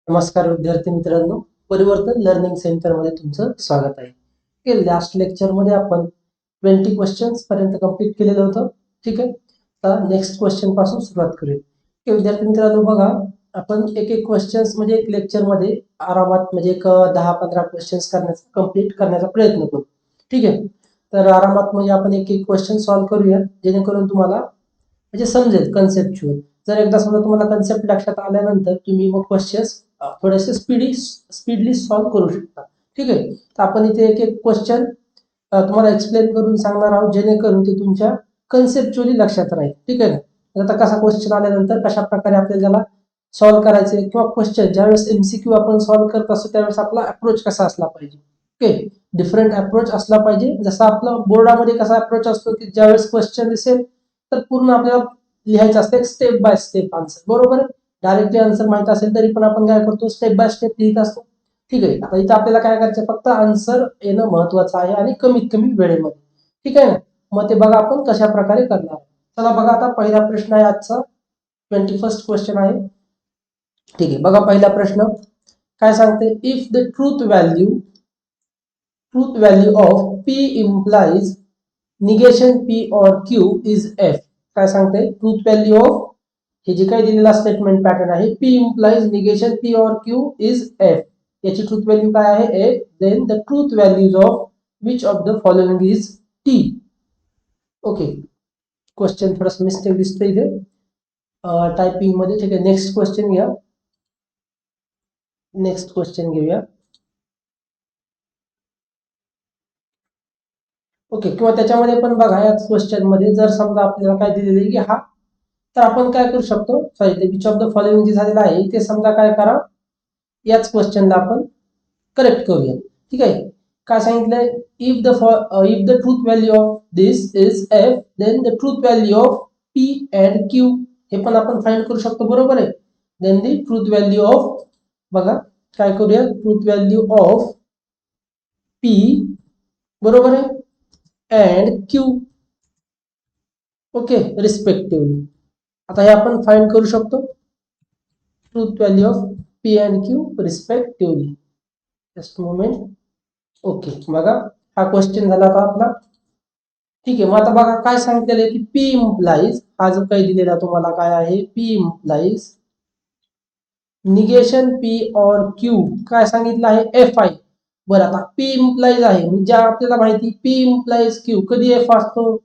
नमस्कार विद्यार्थी मित्रांनो, परिवर्तन लर्निंग सेंटर मध्ये तुमचं स्वागत आहे. लास्ट लेक्चर मध्ये आपण 20 क्वेश्चन्स पर्यंत कंप्लीट केलेलं होतं. ठीक आहे. तर नेक्स्ट क्वेश्चन पासून सुरुवात करूया. विद्यार्थी मित्रांनो बघा, आपण एक एक क्वेश्चन्स म्हणजे एक लेक्चर मध्ये आरामात म्हणजे एक 10-15 क्वेश्चन्स करण्याचा कंप्लीट करण्याचा प्रयत्न करू. ठीक आहे. तर आरामात म्हणजे आपण एक एक क्वेश्चन सॉल्व्ह करूया, जेणेकरून तुम्हाला म्हणजे समजेल कन्सेप्च्युअल. जर एकदा समजा तुम्हाला कन्सेप्ट लक्षात आल्यानंतर तुम्ही मग क्वेश्चन्स थोडेसे स्पीडली सॉल्व्ह करू शकता. ठीक आहे. तर आपण इथे एक एक क्वेश्चन तुम्हाला एक्सप्लेन करून सांगणार आहोत, जेणेकरून ते तुमच्या कन्सेप्च्युअली लक्षात राहील. ठीक आहे ना. आता कसा क्वेश्चन आल्यानंतर कशा प्रकारे आपल्याला त्याला सॉल्व्ह करायचे, किंवा क्वेश्चन ज्यावेळेस एमसीक्यू आपण सॉल्व्ह करत असतो त्यावेळेस आपला अप्रोच कसा असला पाहिजे. ओके. डिफरंट अप्रोच असला पाहिजे. जसा आपला बोर्डामध्ये कसा अप्रोच असतो की ज्यावेळेस क्वेश्चन दिसेल तर पूर्ण आपल्याला लिहायचं असते स्टेप बाय स्टेप आन्सर. बरोबर आहे. डायरेक्टली आन्सर माहित असेल तरी पण आपण काय करतो, स्टेप बाय स्टेप लिहित असतो. ठीक आहे. आता इथं आपल्याला काय करायचं, फक्त आन्सर येणं महत्वाचं आहे आणि कमीत कमी वेळेमध्ये. ठीक आहे ना. मग ते बघा आपण कशा प्रकारे करणार. चला बघा, आता पहिला प्रश्न आहे आजचा, 21st क्वेश्चन आहे. ठीक आहे. बघा पहिला प्रश्न काय सांगते, if the truth value of p implies negation p or q is f. काय सांगते, ट्रूथ व्हॅल्यू ऑफ हे जे काही दिलेला स्टेटमेंट पॅटर्न आहे, p implies negation p or q is f. याची ट्रूथ व्हॅल्यू काय आहे, f. Then the truth values of which of the following is t. Okay. Question थोडासा मिस्टेक दिसतोय इथे टायपिंग मध्ये. ठीक आहे. नेक्स्ट क्वेश्चन घ्या. नेक्स्ट क्वेश्चन घेऊया. ओके. किंवा त्याच्यामध्ये पण बघा, या क्वेश्चन मध्ये जर समजा आपल्याला काय दिलेलं आहे की हा, तर आपण काय करू शकतो, सॉरी ते विच ऑफ द फॉलोइंग जे झालेलं आहे ते समजा काय करा, याच क्वेश्चनला आपण करेक्ट करूया. ठीक आहे. काय सांगितलंय, if the truth value of this is F, then the truth value of P and Q, हे पण आपण फाइंड करू शकतो. बरोबर आहे. Then the truth value of, बघा काय करूया, ट्रूथ व्हॅल्यू ऑफ पी, बरोबर आहे, अँड क्यू. ओके. रिस्पेक्टिव्हली. आता हे आपण फाइंड करू शकतो, truth value of P and Q respectively. Just moment. Okay. बघा हा क्वेश्चन झाला आता आपला. ठीक आहे. मग आता बघा काय सांगितलेलं आहे की पी इम्प्लाइज, हा जो काही दिलेला तुम्हाला काय आहे, पी इम्प्लाइज निगेशन पी और क्यू, काय सांगितलं आहे, एफ आहे. बरं, आता पी इम्प्लाइज आहे म्हणजे आपल्याला माहिती पी इम्प्लाइज क्यू, कधी एफ असतो,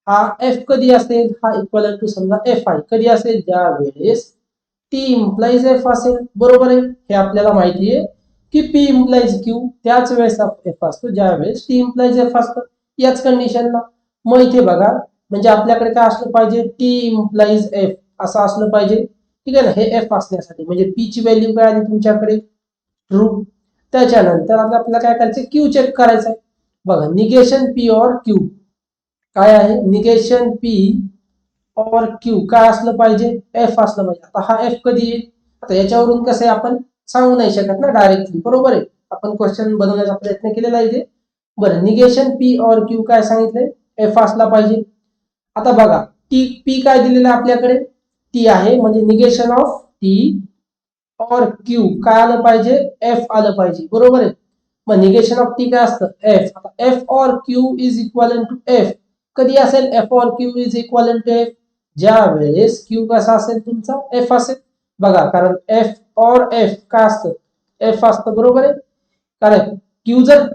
हा एफ कधी असेल, हा इक्वल टू समजा एफ आहे, कधी असेल, ज्या वेळेस टी इम्प्लाइज एफ असेल. बरोबर आहे. हे आपल्याला माहिती आहे की पी इम्प्लाइज क्यू त्याच वेळेस एफ असतो ज्या वेळेस टी इम्प्लाइज एफ असतं, याच कंडिशनला. मग इथे बघा, म्हणजे आपल्याकडे काय असलं पाहिजे, टी इम्प्लाइज एफ असं असलं पाहिजे. ठीक आहे ना. हे एफ असण्यासाठी म्हणजे पी ची व्हॅल्यू काय आली तुमच्याकडे, ट्रू. त्याच्यानंतर आता आपल्याला काय करायचं, क्यू चेक करायचं आहे. बघा, निगेशन पी और क्यू काय आहे, निगेशन पी और क्यू काय असलं पाहिजे, एफ असलं पाहिजे. आता हा एफ कधी येईल, आता याच्यावरून कसं आहे आपण सांगू नाही शकत ना डायरेक्टली. बरोबर आहे. आपण क्वेश्चन बनवण्याचा प्रयत्न केलेला आहे. बरं, निगेशन पी और क्यू काय सांगितलंय, एफ असला पाहिजे. आता बघा, टी पी काय दिलेलं आहे आपल्याकडे, टी आहे, म्हणजे निगेशन ऑफ टी और क्यू काय आलं पाहिजे, एफ आलं पाहिजे. बरोबर आहे. मग निगेशन ऑफ टी काय असतं, एफ. आता एफ और Q is equal to F कधी असेल, एफ और Q is equal to F ज्या वेळेस क्यू कसा असेल तुमचा, एफ असेल. बघा, कारण एफ और एफ काय असतं, एफ असतं. बरोबर आहे. कारण क्यू जर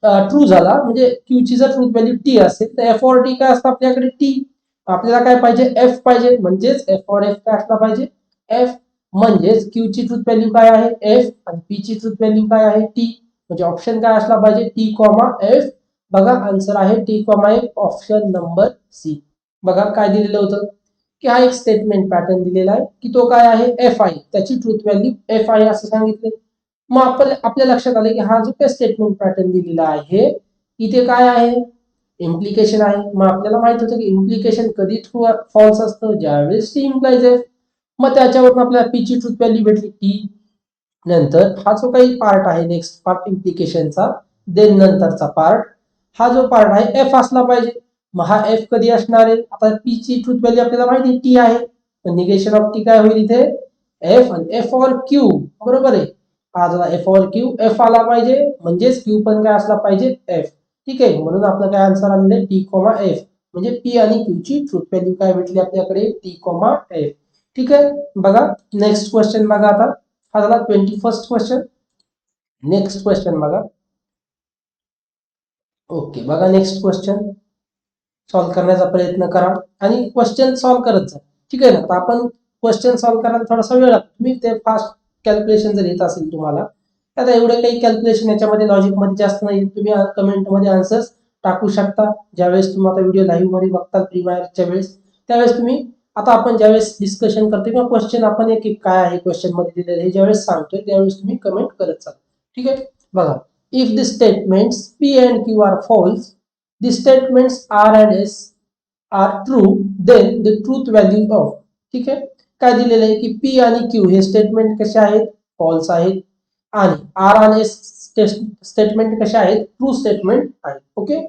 ट्रू झाला म्हणजे क्यू ची जर ट्रूथ व्हॅल्यू टी असेल तर एफ और टी काय असतं आपल्याकडे, टी. आपल्याला काय पाहिजे, एफ पाहिजे. म्हणजेच एफ और एफ काय असला पाहिजे, एफ. म्हणजेच क्यू ची ट्रूथ व्हॅल्यू काय आहे, एफ, आणि पी ची ट्रूथ व्हॅल्यू काय आहे, टी. म्हणजे ऑप्शन काय असला पाहिजे, टी कॉमा एफ. बघा आन्सर आहे T comma F, option number C. बघा काय दिलेलं होतं की हा एक स्टेटमेंट पॅटर्न दिलेला आहे की तो काय आहे, एफ आहे, त्याची ट्रूथ व्हॅल्यू एफ आहे असं सांगितलं. मग आपल्या लक्षात आलं की हा जो काही स्टेटमेंट पॅटर्न दिलेला आहे इथे काय आहे, इम्प्लिकेशन आहे. मग आपल्याला माहित होतं की इम्प्लिकेशन कधी ट्रू फॉल्स असतं, ज्यावेळेस टी इम्प्लाइज एफ. मग त्याच्यावरून आपल्याला पी ची ट्रूथ व्हॅल्यू भेटली टी. नंतर हा जो काही पार्ट आहे, नेक्स्ट पार्ट इम्प्लिकेशनचा, देन नंतरचा पार्ट, हा जो पार्ट आहे एफ असला पाहिजे. मग हा एफ कधी असणार आहे, आता पी ची ट्रूथ व्हॅल्यू आपल्याला माहिती टी आहे, निगेशन ऑफ टी काय होईल इथे, एफ आणि एफ ऑर क्यू, बरोबर आहे. हा झाला एफ ऑर क्यू, एफ आला पाहिजे म्हणजेच क्यू पण काय असला पाहिजे एफ. ठीक आहे, म्हणून आपलं काय आन्सर आलेलं आहे टी कॉमा एफ. म्हणजे पी आणि क्यू ची ट्रूथ व्हॅल्यू काय भेटली आपल्याकडे टी कॉमा एफ. ठीक आहे, बघा नेक्स्ट क्वेश्चन बघा आता. हा झाला 21st क्वेश्चन. नेक्स्ट क्वेश्चन बघा. ओके, बघा नेक्स्ट क्वेश्चन सॉल्व्ह करण्याचा प्रयत्न करा आणि क्वेश्चन सॉल्व्ह करत जा. ठीक आहे ना. तर आपण क्वेश्चन सॉल्व्ह करायला थोडासा वेळ लागतो. तुम्ही ते फास्ट कॅल्क्युलेशन जर येत असेल तुम्हाला, आता एवढं काही कॅल्क्युलेशन याच्यामध्ये लॉजिक मध्ये जास्त नाही. तुम्ही कमेंट मध्ये आन्सर्स टाकू शकता ज्यावेळेस तुम्ही आता व्हिडिओ लाईव्ह मध्ये बघता प्री मायरच्या वेळेस. त्यावेळेस तुम्ही आता आपण ज्यावेळेस डिस्कशन करतो किंवा क्वेश्चन आपण एक एक काय आहे क्वेश्चन मध्ये दिलेलं हे ज्यावेळेस सांगतोय त्यावेळेस तुम्ही कमेंट करत चाल. ठीक आहे, बघा. If the statements P and Q are false, the statements R and S are true, then the truth value of. ठीक आहे, काय दिलेलं आहे की P आणि Q हे स्टेटमेंट कसे आहेत फॉल्स आहेत आणि R आणि S स्टेटमेंट कसे आहेत ट्रू स्टेटमेंट आहेत. ओके,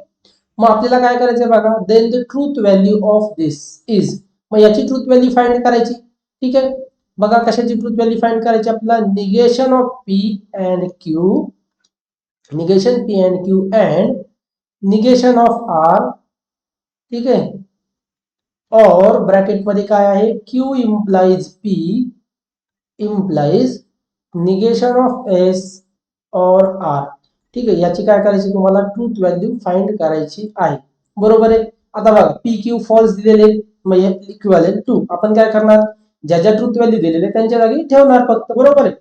मग आपल्याला काय करायचं बघा, then the truth value of this is. मग याची ट्रूथ व्हॅल्यू फाइंड करायची. ठीक आहे, बघा कशाची ट्रूथ व्हॅल्यू फाइंड करायची आपल्याला, negation of P and Q, negation P and Q and negation of R. ठीक आहे, और ब्रॅकेट मध्ये काय आहे Q implies P implies negation of S और आर. ठीक आहे, याची काय करायची तुम्हाला ट्रूथ व्हॅल्यू फाइंड करायची आहे. बरोबर आहे. आता बघा पी क्यू फॉल्स दिलेले मग इक्विव्हॅलेंट टू आपण काय करणार, ज्या ज्या ट्रूथ व्हॅल्यू दिलेले त्यांच्या जागी ठेवणार फक्त. बरोबर आहे.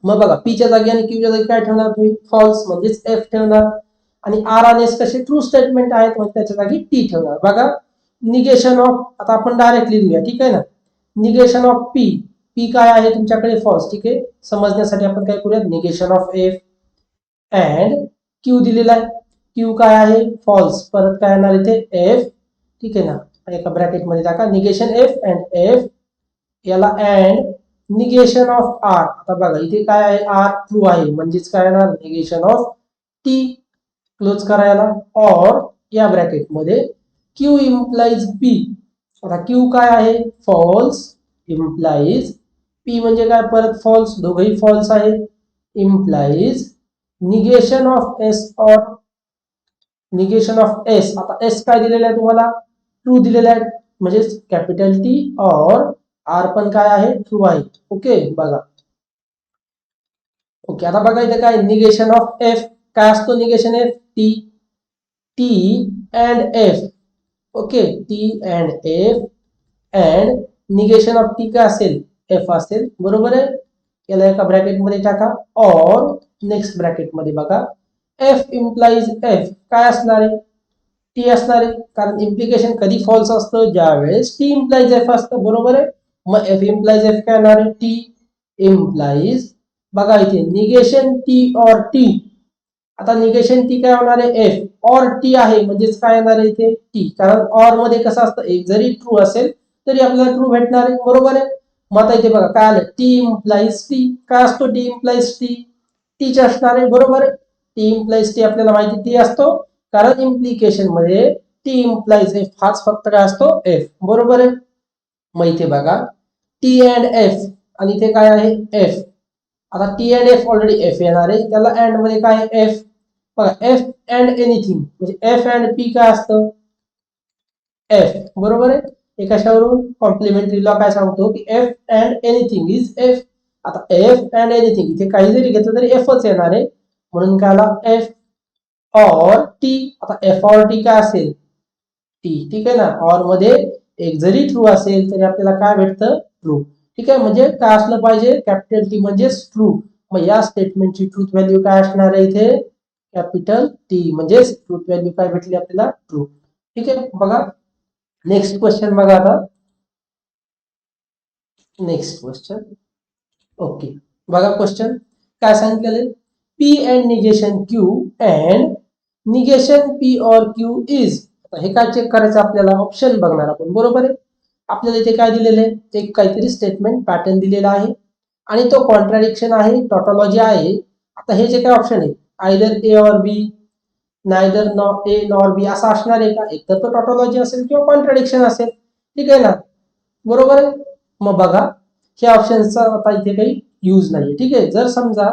मग बघा पी च्या जागी आणि क्यू च्या जागी काय ठेवणार तुम्ही फॉल्स म्हणजेच एफ ठेवणार आणि आर आणि एस कसे ट्रू स्टेटमेंट आहेत म्हणजे त्याच्या जागी टी ठेवणार. बघा निगेशन ऑफ, आता आपण डायरेक्टली लिहूया. ठीक आहे ना, निगेशन ऑफ पी, पी काय आहे तुमच्याकडे फॉल्स. ठीक आहे, समजण्यासाठी आपण काय करूया negation of F and Q दिलेला आहे, क्यू काय आहे फॉल्स, परत काय येणार इथे एफ. ठीक आहे ना, एका ब्रॅकेट मध्ये टाका निगेशन एफ अँड एफ, याला अँड निगेशन ऑफ आर. आता बघा इथे काय आहे आर ट्रू आहे म्हणजेच काय येणार निगेशन ऑफ टी, क्लोज करायला. और या ब्रॅकेट मध्ये क्यू इम्प्लाइज पी, आता क्यू काय आहे फॉल्स इम्प्लाइज पी म्हणजे काय परत फॉल्स, दोघही फॉल्स आहेत, इम्प्लाइज निगेशन ऑफ एस और निगेशन ऑफ एस. आता एस काय दिलेलं आहे तुम्हाला ट्रू दिलेलं आहे म्हणजे कॅपिटल टी और आर पण काय आहे ट्रू आहे. ओके, बघा. ओके, आता बघा इथे काय निगेशन ऑफ एफ काय असतो negation F T, T and F. Okay, T and F and negation of T काय असेल एफ असेल. बरोबर आहे, याला एका ब्रॅकेट मध्ये टाका. और नेक्स्ट ब्रॅकेट मध्ये बघा एफ इम्प्लाइज एफ काय असणार आहे टी असणार आहे, कारण इम्प्लिकेशन कधी फॉल्स असतं ज्यावेळेस टी इम्प्लाइज एफ असतं. बरोबर आहे, मग एफ इम्प्लाइज एफ काय येणार आहे टी इम्प्लाइज. बघा इथे निगेशन टी और टी, आता निगेशन टी काय होणार आहे एफ और टी आहे म्हणजेच काय येणार आहे इथे टी, कारण और मध्ये कसं असतं एक जरी ट्रू असेल तरी आपल्याला ट्रू भेटणार आहे. बरोबर आहे, मग आता इथे बघा काय आलं टी इम्प्लाइज टी, काय असतो टी इम्प्लाइज टी, टीच असणार आहे. बरोबर आहे, टी इम्प्लाइज टी आपल्याला माहिती टी असतो कारण इम्प्लिकेशन मध्ये टी इम्प्लाइज एफ हाच फक्त काय असतो एफ. बरोबर आहे, मग इथे बघा टी अँड एफ आणि इथे काय आहे एफ. आता T and F already F येणार आहे, त्याला अँड मध्ये काय एफ. बघा एफ अँड एनिथिंग म्हणजे एफ अँड पी काय असतं एफ. बरोबर आहे, एकाशावरून कॉम्प्लिमेंटरी लॉ काय सांगतो की F and anything is F. आता एफ अँड एनिथिंग इथे काही जरी घेतलं तरी एफच येणार आहे म्हणून काय आला एफ और टी. आता एफ और टी काय असेल टी. ठीक आहे ना, और मध्ये एक जरी ट्रू असेल तरी आपल्याला काय भेटतं ट्रू. ठीक आहे, म्हणजे काय असलं पाहिजे कॅपिटल टी म्हणजेच ट्रू. मग या स्टेटमेंटची ट्रूथ व्हॅल्यू काय असणार आहे इथे कॅपिटल टी म्हणजेच ट्रूथ व्हॅल्यू काय भेटली आपल्याला ट्रू. ठीक आहे, बघा नेक्स्ट क्वेश्चन बघा आता. Next question. ओके, बघा क्वेश्चन काय सांगितलेले P and negation Q and negation P और क्यू इज. हे काय चेक करायचं आपल्याला ऑप्शन बघणार आपण. बरोबर आहे, आपल्याला इथे काय दिलेलं आहे एक काहीतरी स्टेटमेंट पॅटर्न दिलेला आहे आणि तो कॉन्ट्राडिक्शन आहे टॉटॉलॉजी आहे. आता हे जे काय ऑप्शन आहे आयदर ए और बी, नायदर ए नॉर बी असं असणार आहे का, एकतर तो टॉटॉलॉजी असेल किंवा कॉन्ट्राडिक्शन असेल. ठीक आहे ना, बरोबर आहे. मग बघा ह्या ऑप्शनचा आता इथे काही यूज नाही. ठीक आहे, जर समजा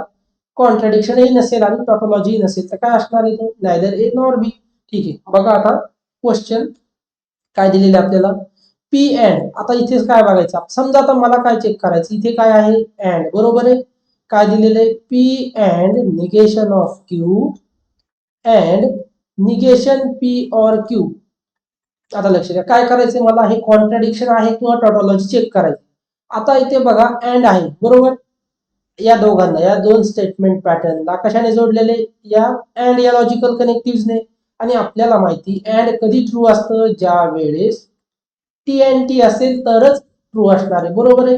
कॉन्ट्रडिक्शनही नसेल आणि टॉटोलॉजी नसेल तर काय असणार आहे तो, नायदर ए नॉर बी. ठीक आहे, बघा आता क्वेश्चन काय दिलेले आपल्याला, पी अँड. आता इथेच काय बघायचं, समजा आता मला काय चेक करायचं, इथे काय आहे अँड, बरोबर आहे. काय दिलेलं आहे, P and negation of Q and negation P और क्यू. आता लक्ष द्या, काय करायचं मला, हे कॉन्ट्रडिक्शन आहे किंवा टॉटोलॉजी चेक करायची. आता इथे बघा अँड आहे, बरोबर. या दोघांना, या दोन स्टेटमेंट पॅटर्नला कशाने जोडलेले, या अँड या लॉजिकल कनेक्टिव्हने. आणि आपल्याला माहिती अँड कधी ट्रू असतं, ज्या वेळेस टी अँड टी असेल तरच ट्रू असणार आहे, बरोबर आहे.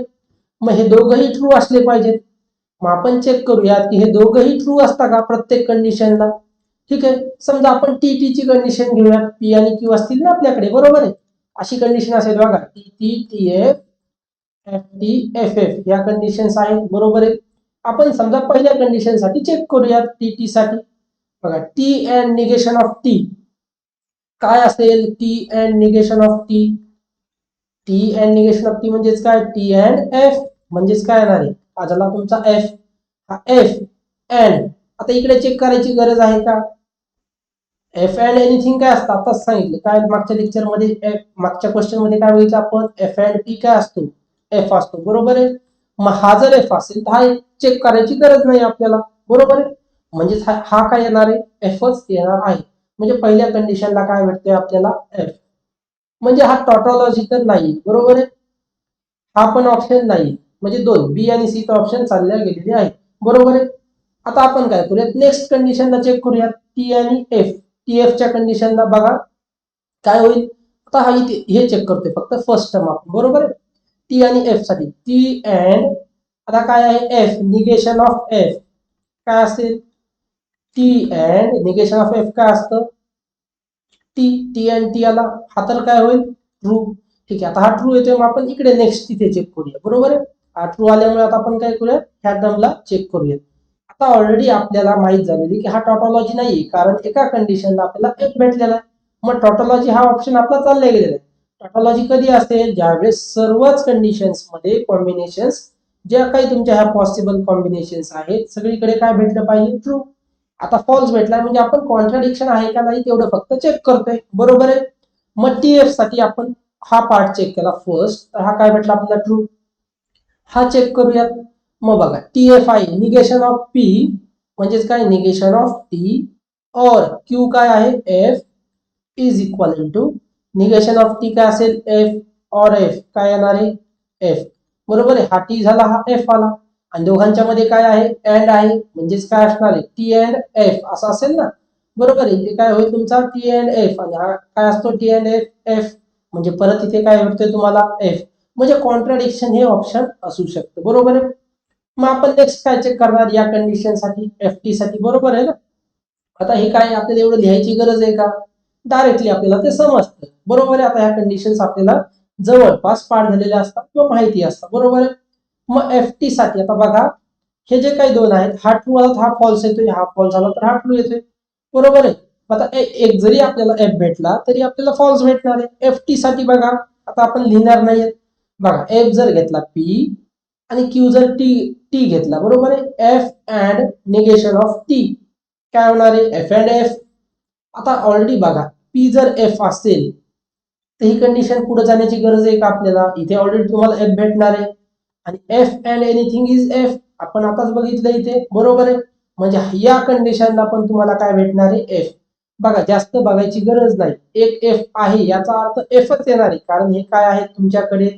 मग हे दोघंही ट्रू असले पाहिजेत. मग आपण चेक करूयात की हे दोघंही ट्रू असतात का प्रत्येक कंडिशनला. ठीक आहे, समजा आपण टी टी ची कंडिशन घेऊयात, पी आणि क्यू असतील ना आपल्याकडे, बरोबर आहे. अशी कंडिशन असेल बघा, T T T F F T F F या कंडिशन्स आहेत, बरोबर आहे. आपण समजा पहिल्या कंडिशन साठी चेक करूयात, टी टी साठी. बघा, T and negation of T काय असेल, T and negation of T. T and negation of T म्हणजेच काय, टी अँड एफ म्हणजेच काय येणार आहे, हा झाला तुमचा एफ. हा एफ अँड, आता इकडे चेक करायची गरज आहे का, एफ अँड एनिथिंग काय असतं आताच सांगितलं, काय मागच्या लेक्चर मध्ये, मागच्या क्वेश्चन मध्ये काय बघितलं आपण, एफ अँड टी काय असतो, एफ असतो, बरोबर आहे. मग हा जर एफ असेल तर हा चेक करायची गरज नाही आपल्याला, बरोबर आहे. म्हणजे हा काय येणार आहे, एफच येणार आहे. म्हणजे पहिल्या कंडिशनला काय भेटते आपल्याला, एफ. म्हणजे हा टॉटॉलॉजी तर नाही, बरोबर आहे. हा पण ऑप्शन नाही, म्हणजे दोन बी आणि सी ऑप्शन चालल्या गेलेले आहे, बरोबर आहे. आता आपण काय करूयात, नेक्स्ट कंडिशनला चेक करूयात, टी आणि एफ. टी एफ च्या कंडिशनला बघा काय होईल. आता हा इथे हे चेक करतोय फक्त फर्स्ट टर्म आपण, बरोबर आहे. टी आणि एफ साठी टी अँड, आता काय आहे एफ, निगेशन ऑफ एफ काय असेल, T and negation of F काय असतं, टी. टी अँड टी आला, हा तर काय होईल ट्रू. ठीक आहे, आता हा ट्रू येतोय, मग आपण इकडे नेक्स्ट तिथे चेक करूया, बरोबर आहे. हा ट्रू आल्यामुळे आता आपण काय करूया, ह्या टर्मला चेक करूया. आता ऑलरेडी आपल्याला माहित झालेली की हा टॉटॉलॉजी नाहीये, कारण एका कंडिशनला आपल्याला एक भेटलेला आहे. मग टॉटॉलॉजी हा ऑप्शन आपला चालला गेलेला आहे. टॉटॉलॉजी कधी असेल, ज्यावेळेस सर्वच कंडिशन्स मध्ये कॉम्बिनेशन्स, ज्या काही तुमच्या ह्या पॉसिबल कॉम्बिनेशन्स आहेत सगळीकडे काय भेटलं पाहिजे, ट्रू. आता फॉल्स भेटलाय म्हणजे आपण कॉन्ट्राडिक्शन आहे का नाही तेवढं फक्त चेक करतोय, बरोबर आहे. मग टी एफ साठी आपण हा पार्ट चेक केला फर्स्ट, तर हा काय भेटला आपल्याला, ट्रू. हा चेक करूयात. मग बघा, टी एफ आहे निगेशन ऑफ पी म्हणजेच काय, निगेशन ऑफ टी और क्यू काय आहे, F is equal to negation of T काय असेल, एफ और एफ काय येणार आहे, एफ, बरोबर आहे. हा टी झाला, हा एफ आला, आणि दोघांच्या मध्ये काय आहे, अँड आहे, म्हणजेच काय असणार आहे, टी अँड एफ असं असेल ना, बरोबर आहे. इथे काय होईल तुमचा टी अँड एफ, आणि हा काय असतो टी अँड एफ, एफ म्हणजे परत इथे काय भेटतोय तुम्हाला, एफ. म्हणजे कॉन्ट्राडिक्शन हे ऑप्शन असू शकतं, बरोबर आहे. मग आपण नेक्स्ट काय चेक करणार या कंडिशन साठी, एफ टी साठी, बरोबर आहे ना. आता हे काय आपल्याला एवढं लिहायची गरज आहे का, डायरेक्टली आपल्याला ते समजतं, बरोबर आहे. आता ह्या कंडिशन्स आपल्याला जवळपास पाठ झालेल्या असतात किंवा माहिती असतात, बरोबर आहे. मग एफ टी साठी आता बघा, हे जे काही दोन आहेत, हा ट्रू आला हा फॉल्स येतोय, हा फॉल्स झाला तर हा ट्रू येतोय, बरोबर आहे. आता एक जरी आपल्याला एफ भेटला तरी आपल्याला फॉल्स भेटणार आहे. एफ टी साठी बघा, आता आपण लिहिणार नाहीये. बघा, एफ जर घेतला पी आणि क्यू जर टी टी घेतला, बरोबर आहे. F and negation of T काय होणार आहे, एफ अँड एफ. आता ऑलरेडी बघा, पी जर एफ असेल तर ही कंडिशन पुढे जाण्याची गरज आहे का आपल्याला, इथे ऑलरेडी तुम्हाला एफ भेटणार आहे, आणि F and anything is F आपण आताच बघितलं इथे, बरोबर आहे. म्हणजे या कंडिशनला पण तुम्हाला काय भेटणार आहे, एफ. बघा, जास्त बघायची गरज नाही, एक एफ आहे याचा अर्थ एफच येणार आहे, कारण हे काय आहे तुमच्याकडे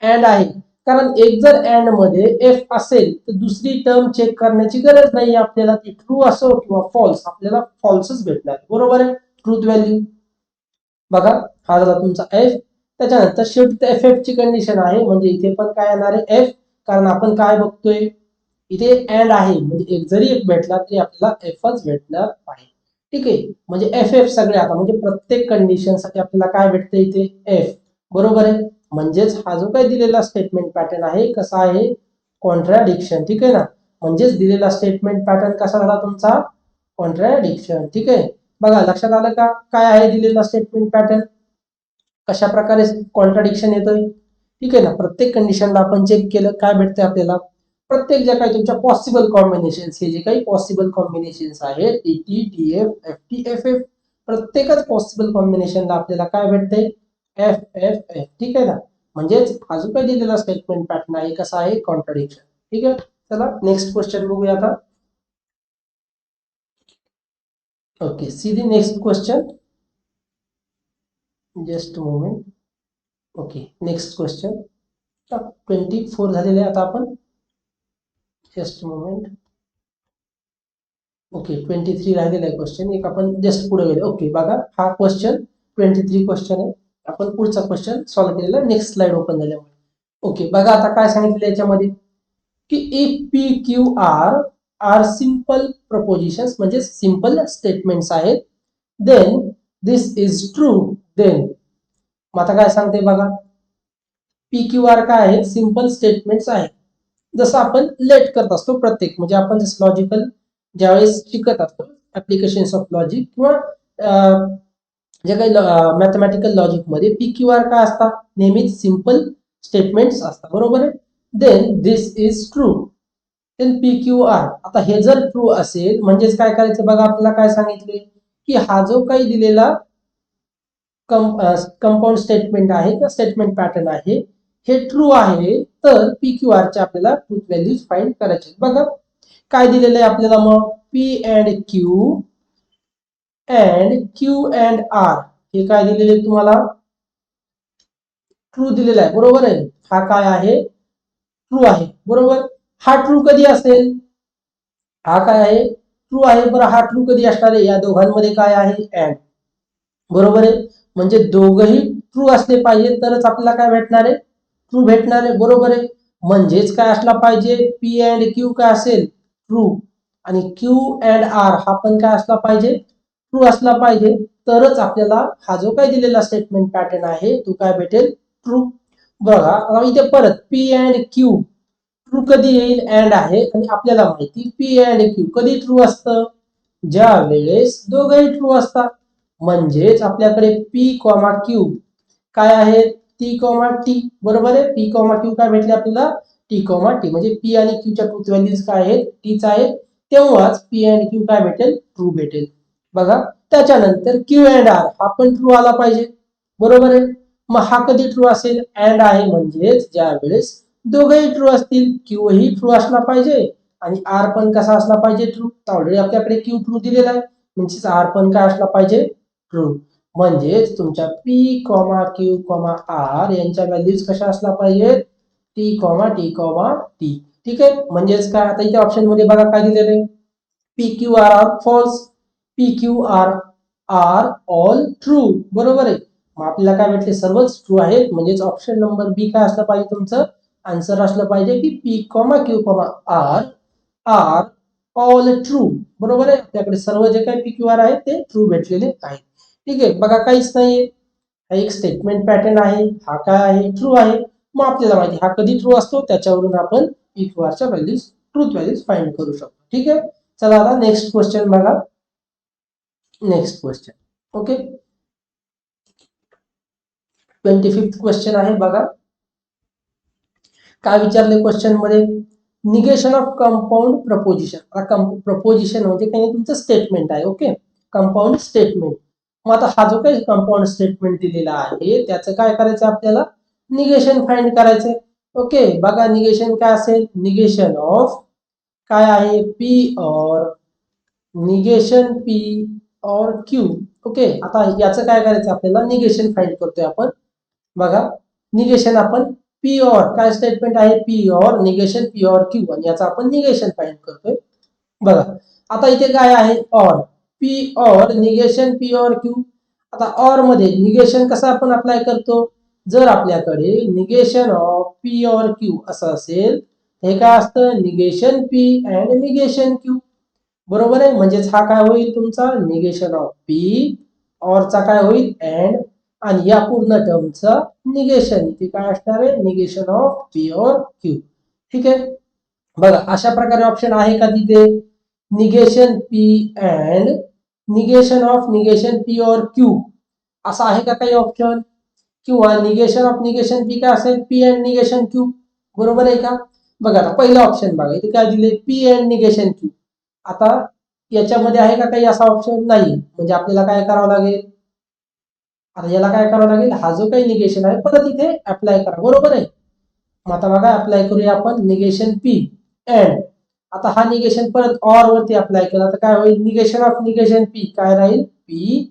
अँड आहे. कारण एक जर अँड मध्ये एफ असेल तर दुसरी टर्म चेक करण्याची गरज नाही आपल्याला, ती ट्रू असो किंवा फॉल्स, आपल्याला फॉल्सच भेटणार, बरोबर आहे, ट्रूथ व्हॅल्यू. बघा, हा झाला तुमचा एफ. त्याच्यानंतर शेवटी एफ एफ ची कंडिशन आहे, म्हणजे इथे पण काय येणार आहे, एफ. कारण आपण काय बघतोय इथे अँड आहे, म्हणजे एक जरी एक भेटला तरी आपल्याला एफच भेटणार आहे. ठीक आहे, म्हणजे एफ एफ सगळे आता म्हणजे प्रत्येक कंडिशन साठी आपल्याला काय भेटतं इथे, एफ, बरोबर आहे. म्हणजेच हा जो काही दिलेला स्टेटमेंट पॅटर्न आहे कसा आहे, कॉन्ट्राडिक्शन. ठीक आहे ना, म्हणजेच दिलेला स्टेटमेंट पॅटर्न कसा झाला तुमचा, कॉन्ट्राडिक्शन. ठीक आहे, बघा लक्षात आलं का काय आहे दिलेला स्टेटमेंट पॅटर्न, कशा प्रकारे कॉन्ट्राडिक्शन येतोय. ठीक आहे ना. प्रत्येक कंडिशनला आपण चेक केलं, काय भेटतंय आपल्याला, प्रत्येक ज्या काही तुमच्या पॉसिबल कॉम्बिनेशन्स, हे जे काही पॉसिबल कॉम्बिनेशन्स आहेत T T F F T F F, प्रत्येकच पॉसिबल कॉम्बिनेशनला आपल्याला काय भेटतंय, एफ एफ एफ. ठीक आहे ना. म्हणजेच हा जो काही दिलेला स्टेटमेंट पॅटर्न आहे कसा आहे, कॉन्ट्राडिक्शन. ठीक आहे. चला नेक्स्ट क्वेश्चन बघूया आता. Okay, see the next question. Just moment. Okay, next question. 24 झालेले आहे आता आपण. Just moment. ओके, 23 राहिलेला आहे क्वेश्चन, एक आपण जस्ट पुढे गेले. ओके, बघा हा क्वेश्चन 23 क्वेश्चन आहे. आपण पुढचा क्वेश्चन सॉल्व्ह केलेला, नेक्स्ट स्लाइड ओपन झाल्यामुळे. ओके, बघा आता काय सांगितलं याच्यामध्ये, की if P Q R R simple propositions, म्हणजे सिंपल स्टेटमेंट्स आहेत, then this is true. Then मग आता काय सांगते बघा, पी क्यू आर काय आहे, सिंपल स्टेटमेंट्स आहेत. जसं आपण लेट करत असतो प्रत्येक, म्हणजे आपण जसं लॉजिकल ज्यावेळेस शिकत असतो, ऍप्लिकेशन्स ऑफ लॉजिक किंवा जे काही मॅथमॅटिकल लॉजिक मध्ये पी क्यू आर काय असतात, नेहमीच सिंपल स्टेटमेंट्स असतात, बरोबर आहे. Then this is true. Then P Q R, आता हे जर ट्रू असेल म्हणजेच काय करायचं बघा, आपल्याला काय सांगितले, की हा जो काही दिलेला कंपाऊंड स्टेटमेंट आहे किंवा स्टेटमेंट पॅटर्न आहे, हे ट्रू आहे, तर पी क्यू आर चे आपल्याला ट्रूथ व्हॅल्यूज फाइंड करायचे. बघा काय दिलेलं आहे आपल्याला, मग P and Q and R हे काय दिलेले तुम्हाला, ट्रू दिलेला आहे, बरोबर आहे. हा काय आहे, ट्रू आहे, बरोबर. हा ट्रू कधी असेल, हा काय आहे, ट्रू आहे. बरं हा ट्रू कधी असणार आहे, या दोघांमध्ये काय आहे, अँड, बरोबर आहे. म्हणजे दोघही ट्रू असले पाहिजे तरच आपल्याला काय भेटणार आहे, ट्रू भेटणार आहे, बरोबर आहे. म्हणजेच काय असला पाहिजे, पी अँड क्यू काय असेल, ट्रू, आणि क्यू अँड आर हा पण काय असला पाहिजे, ट्रू असला पाहिजे, तरच आपल्याला हा जो काही दिलेला स्टेटमेंट पॅटर्न आहे तो काय भेटेल, ट्रू. बघा इथे परत पी अँड क्यू ट्रू कधी येईल, अँड आहे, आणि आपल्याला माहिती पी अँड क्यू कधी ट्रू असतं, ज्या वेळेस दोघही ट्रू असतात. म्हणजेच आपल्याकडे पी कॉमा क्यू काय आहे, टी कॉमा टी, बरोबर आहे. पी कॉमा क्यू काय भेटले आपल्याला, टी कॉमा टी, म्हणजे पी आणि क्यूच्या ट्रूथ व्हॅल्यूज काय आहेत, टीच आहेत, तेव्हाच पी अँड क्यू काय भेटेल, ट्रू भेटेल. बघा त्याच्यानंतर क्यू अँड आर हा पण ट्रू आला पाहिजे, बरोबर आहे. मग हा कधी ट्रू असेल, अँड आहे, म्हणजेच ज्या वेळेस दोघेही ट्रू असतील, क्यू ही ट्रू असला पाहिजे आणि आर पण कसा असला पाहिजे, ट्रू. ऑलरेडी आपल्याकडे क्यू ट्रू दिलेला आहे, म्हणजे आर पण काय असला पाहिजे, ट्रू. म्हणजेच तुमच्या P comma Q comma R यांच्या व्हॅल्यूज कशा असल्या पाहिजेत, टी कॉमा टी. ठीक आहे. म्हणजेच काय, आता इथे ऑप्शन मध्ये बघा काय दिलेले, P Q R are false, P Q R are all true, बरोबर आहे. मग आपल्याला काय भेटले, सर्वच ट्रू आहेत. म्हणजेच ऑप्शन नंबर बी काय असलं पाहिजे, तुमचं आन्सर असलं पाहिजे की P comma Q comma R are all true, बरोबर आहे. आपल्याकडे सर्व जे काही पी क्यू आर आहेत ते ट्रू भेटलेले आहेत. ठीक आहे. बघा काहीच नाहीये, हा एक स्टेटमेंट पॅटर्न आहे, हा काय आहे, ट्रू आहे. मग आपल्याला माहिती हा कधी ट्रू असतो, त्याच्यावरून आपण पी क्यू आर च्या व्हॅल्यूज, ट्रूथ व्हॅल्यूज फाइंड करू शकतो. ठीक आहे. चला आता नेक्स्ट क्वेश्चन बघा. Next question, okay, 25th question आहे. बघा काय विचारले क्वेश्चन मध्ये, negation of compound preposition. Preposition म्हणजे काही तुमचं स्टेटमेंट आहे, ओके, कंपाऊंड स्टेटमेंट. मग आता हा जो काही कंपाऊंड स्टेटमेंट दिलेला आहे त्याचं काय करायचं आपल्याला, निगेशन फाइंड करायचंय. ओके, बघा निगेशन काय असेल, निगेशन ऑफ काय आहे, पी और निगेशन पी और क्यू. ओके, आता याचं काय करायचं आपल्याला, निगेशन फाइंड करतोय आपण. बघा निगेशन आपण पी और काय स्टेटमेंट आहे, पी और निगेशन पी और क्यू, आणि याचं आपण निगेशन फाइंड करतोय. बघा आता इथे काय आहे, और पी और निगेशन पी और क्यू. आता और मध्ये निगेशन कसं आपण अप्लाय करतो, जर आपल्याकडे निगेशन ऑफ पी और क्यू असं असेल, हे काय असतं, negation P and negation Q, बरोबर आहे. म्हणजेच हा काय होईल तुमचा, निगेशन ऑफ पी, ऑरचा काय होईल, अँड, आणि या पूर्ण टर्मचा निगेशन, इथे काय असणार आहे, निगेशन ऑफ पी और क्यू. ठीक आहे. बघा अशा प्रकारे ऑप्शन आहे का तिथे, negation P and negation of negation P और क्यू, असा आहे का काही ऑप्शन, किंवा निगेशन ऑफ निगेशन पी काय असेल, पी अँड निगेशन क्यू. बरोबर आहे का? बघा आता पहिलं ऑप्शन बघा, इथे काय दिले, पी अँड निगेशन क्यू. आता याच्यामध्ये आहे का काही असा ऑप्शन? नाही. म्हणजे आपल्याला काय करावं लागेल, आता याला काय करावं लागेल, हा जो काही निगेशन आहे परत इथे अप्लाय करा. बरोबर आहे? मग आता बघा अप्लाय करूया आपण निगेशन पी अँड, आता हा निगेशन परत ऑर वरती अप्लाय केला तर काय होईल, निगेशन ऑफ निगेशन पी काय राहील, पी.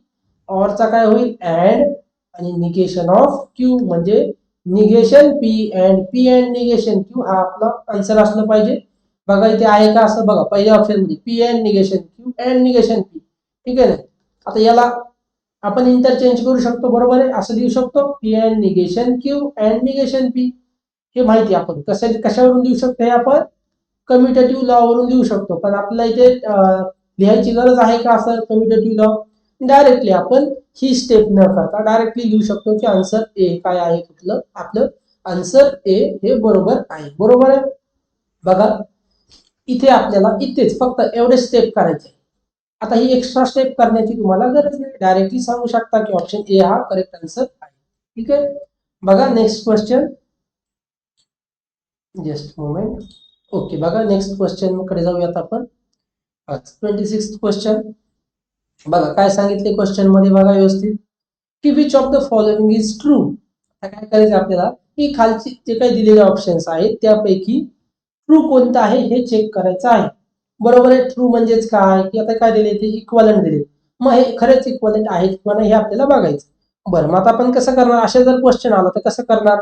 ऑरचा काय होईल, अँड. आणि निगेशन ऑफ क्यू म्हणजे negation P and P and negation Q, हा आपला आन्सर असलं पाहिजे. बघा इथे आहे का असं, बघा पहिल्या ऑप्शन मध्ये P and negation Q and negation P. ठीक आहे ना? आता याला आपण इंटरचेंज करू शकतो. बरोबर आहे? असं देऊ शकतो, P and negation Q and negation P. हे माहिती आपण कशावरून देऊ शकतो, हे आपण कम्युटेटिव्ह लॉ वरून देऊ शकतो. पण आपल्याला इथे लिहायची गरज आहे का असं कम्युटेटिव्ह लॉ? डायरेक्टली आपण ही स्टेप न करता डायरेक्टली लिहू शकतो की आन्सर ए काय आहे, कुठलं आपलं आन्सर ए हे बरोबर आहे. बरोबर आहे? बघा इथे आपल्याला इथेच फक्त एवढे स्टेप करायचे. आता ही एक्स्ट्रा स्टेप करण्याची तुम्हाला गरज नाही, डायरेक्टली सांगू शकता की ऑप्शन ए हा करेक्ट आन्सर आहे. ठीक आहे? बघा next question, just moment. Okay, बघा नेक्स्ट क्वेश्चन कडे जाऊयात आपण. 26 क्वेश्चन. बघा काय सांगितले क्वेश्चन मध्ये, बघा व्यवस्थित, की which of the following is true. आता काय करायचं आपल्याला, की खालची जे काही दिलेले ऑप्शन्स आहेत त्यापैकी ट्रू कोणतं आहे हे चेक करायचं आहे. बरोबर आहे? ट्रू म्हणजेच काय, की आता काय दिले, ते इक्वलंट दिले. मग हे खरेच इक्वलंट आहेत किंवा नाही हे आपल्याला बघायचं. बरं, मग आता आपण कसं करणार, असे जर क्वेश्चन आला तर कसं करणार,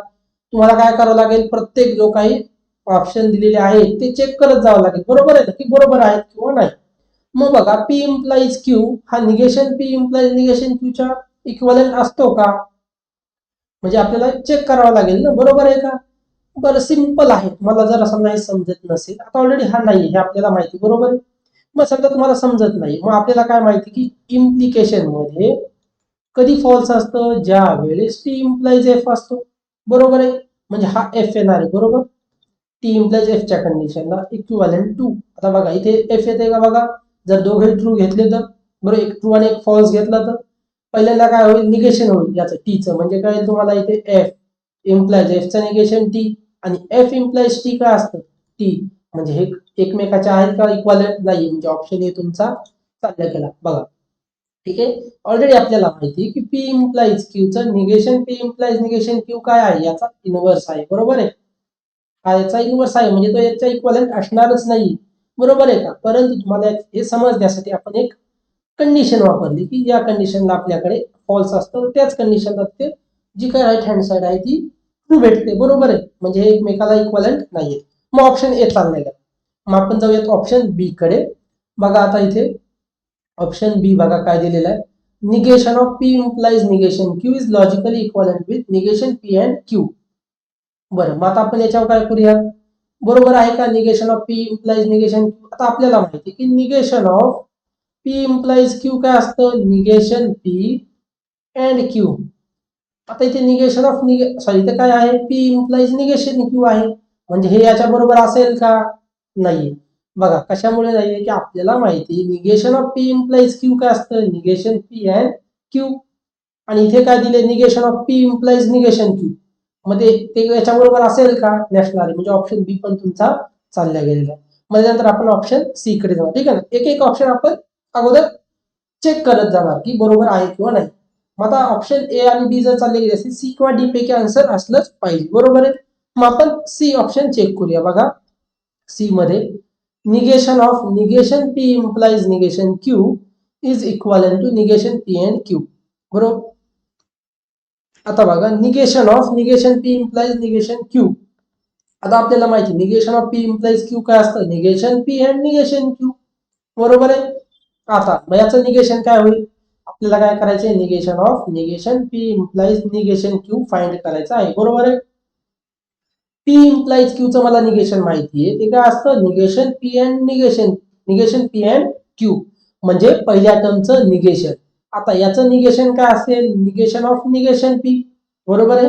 तुम्हाला काय करावं लागेल, प्रत्येक जो काही ऑप्शन दिलेले आहेत ते चेक करत जावं लागेल. बरोबर आहे की बरोबर आहेत किंवा नाही. मग बघा पी इम्प्लाइज क्यू हा निगेशन पी इम्प्लाइज निगेशन क्यूच्या इक्वलंट असतो का, म्हणजे आपल्याला चेक करावं लागेल ना. बरोबर आहे का? बरं सिंपल आहे. मला जर समजा हे समजत नसेल, आता ऑलरेडी हा नाही हे आपल्याला माहिती. बरोबर आहे? मग समजा तुम्हाला समजत नाही, मग आपल्याला काय माहिती की इम्प्लिकेशन मध्ये कधी फॉल्स असतं, ज्या वेळेस टी इम्प्लाइज एफ असतो. बरोबर आहे? म्हणजे हा एफ येणार आहे. बरोबर? टी इम्प्लाइज एफ च्या कंडिशनला इक्विव्हॅलेंट टू. आता बघा इथे एफ येते का, बघा जर दोघे ट्रू घेतले तर, बरोबर, एक ट्रू आणि एक फॉल्स घेतला तर पहिल्यांदा काय होईल, निगेशन होईल याचं टीचं. म्हणजे काय तुम्हाला इथे एफ इम्प्लाइज एफचं निगेशन टी आणि एफ इम्प्लाइज टी काय असतं, टी. म्हणजे हे एकमेकाच्या आहेत का इक्वलंट, नाही. म्हणजे ऑप्शन ए तुमचा चालला गेला. बघा ठीक आहे, ऑलरेडी आपल्याला माहिती आहे की पी इम्प्लाइज क्यूचं negation P implies negation Q काय आहे, याचा इनव्हर्स आहे. बरोबर आहे? हा याचा इनव्हर्स आहे म्हणजे तो याच्या इक्वलंट असणारच नाही. बरोबर आहे का? परंतु तुम्हाला हे समजण्यासाठी आपण एक कंडिशन वापरली की या कंडिशनला आपल्याकडे फॉल्स असतं, त्याच कंडिशनला ते जी काही राईट हँड साइड आहे ती ट्रू भेटते. बरोबर आहे? म्हणजे हे एकमेकाला इक्वलंट नाहीये. मग ऑप्शन ए चाललाय का. मग आपण जाऊयात ऑप्शन बी कडे. बघा आता इथे ऑप्शन बी बघा काय दिलेलं आहे, negation of P implies negation Q is logically equivalent with negation P and Q. बरं, मग आता आपण याच्यावर काय करूया, बरोबर आहे का, negation of P implies negation Q. आता आपल्याला माहिती की negation of P implies Q काय असतं, निगेशन पी अँड क्यू. आता इथे निगेशन ऑफ सॉरी इथे काय आहे, पी इम्प्लाइज निगेशन क्यू आहे. म्हणजे हे याच्या बरोबर असेल का, नाही. बघा कशामुळे नाहीये, की आपल्याला माहिती negation of P implies Q काय असतं, निगेशन पी अँड क्यू. आणि इथे काय दिले, negation of P implies negation Q. मध्ये ते याच्या बरोबर असेल का, नॅशनल. म्हणजे ऑप्शन बी पण तुमचा चालला गेलेला आहे. मग नंतर आपण ऑप्शन सी कडे जाऊ. ठीक आहे ना, एक एक ऑप्शन आपण अगोदर चेक करत जाणार की बरोबर आहे किंवा नाही. मग आता ऑप्शन ए आणि बी जर चालले गेले असेल, सी किंवा डी पैकी आन्सर असलंच पाहिजे. बरोबर आहे? मग आपण सी ऑप्शन चेक करूया. बघा सी मध्ये negation of negation P implies negation Q is equal to negation P and Q. बरोबर? आता बघा negation of negation P implies negation Q. आता आपल्याला माहिती negation of P implies Q काय असतं, negation P and negation Q. बरोबर आहे? आता मग याचं निगेशन काय होईल, आपल्याला काय करायचंय, negation of negation P implies negation Q find करायचं आहे. बरोबर आहे? पी इम्प्लाइज क्यू चं मला निगेशन माहिती आहे, ते काय असतं, negation P and negation P and Q. म्हणजे पहिल्या टर्मचं निगेशन. आता याचं निगेशन काय असेल, निगेशन ऑफ निगेशन पी. बरोबर आहे?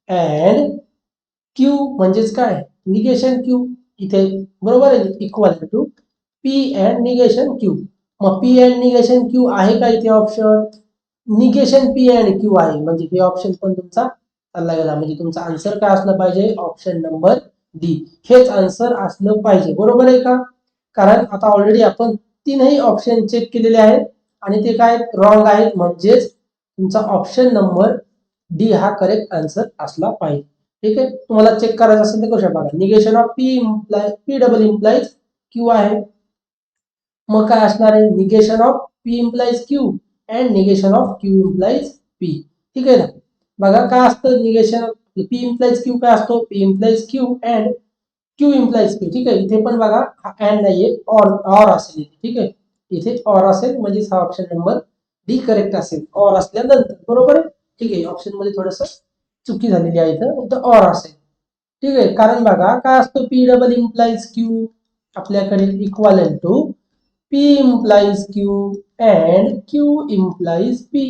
अँड क्यू म्हणजेच काय, निगेशन क्यू. इथे बरोबर आहे, equal to P and negation Q. मग पी अँड निगेशन क्यू आहे का इथे option, negation P and Q आहे, म्हणजे हे ऑप्शन पण तुमचा चालला गेला. म्हणजे तुमचा आन्सर काय असलं पाहिजे, ऑप्शन नंबर डी हेच आन्सर असलं पाहिजे. बरोबर आहे का? कारण आता ऑलरेडी आपण तीनही ऑप्शन चेक केलेले आहेत आणि ते काय रॉंग आहेत, म्हणजेच तुमचा ऑप्शन नंबर डी हा करेक्ट आन्सर असला पाहिजे. ठीक आहे, तुम्हाला चेक करायचं असेल तर कशा बघा, negation of P double implies Q आहे. मग काय असणार आहे, negation of P implies Q and negation of Q implies P. ठीक आहे ना, बघा काय असतं negation of P implies Q, काय असतो P implies Q and Q implies P. ठीक आहे, इथे पण बघा हा अँड नाहीये, ऑर असेल इथे. ठीक आहे, इथे ऑर असेल म्हणजे हा ऑप्शन नंबर डी करेक्ट असेल, ऑर असल्यानंतर. बरोबर आहे. ठीक आहे, ऑप्शन मध्ये थोडस चुकी झालेली आहे, इथं ऑर असेल. ठीक आहे, कारण बघा काय असतो पी डबल इम्प्लाइज क्यू आपल्याकडे equal to P implies Q and Q implies P.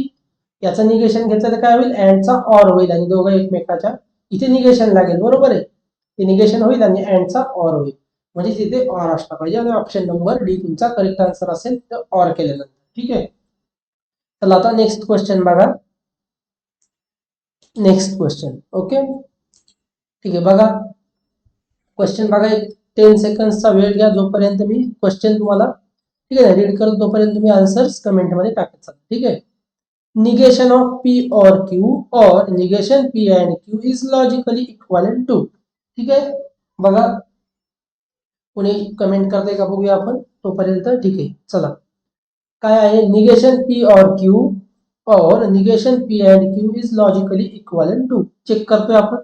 याचं निगेशन घेतलं तर काय होईल, अँडचा ऑर होईल आणि दोघं एकमेकाच्या इथे निगेशन लागेल. बरोबर आहे, ते निगेशन होईल आणि अँडचा ऑर होईल, म्हणजे तिथे ऑर असला पाहिजे आणि ऑप्शन नंबर डी तुमचा करेक्ट आन्सर असेल तर ऑर केल्यानंतर. ठीक आहे, चला आता नेक्स्ट क्वेश्चन बघा. Next question. ओके, ठीक आहे, बघा क्वेश्चन बघा, एक 10 सेकंडचा वेळ घ्या जोपर्यंत मी क्वेश्चन तुम्हाला ठीक आहे रीड करतो, तोपर्यंत तुम्ही आन्सर्स कमेंट मध्ये टाकत चला. ठीक आहे, negation of p or q or negation p and q is logically equivalent to. ठीक आहे, बघा कोणी कमेंट करते का बघूया आपण तोपर्यंत. ठीक आहे, चला काय आहे, निगेशन p और q और negation p and q is logically equivalent to. Check करतोय आपण.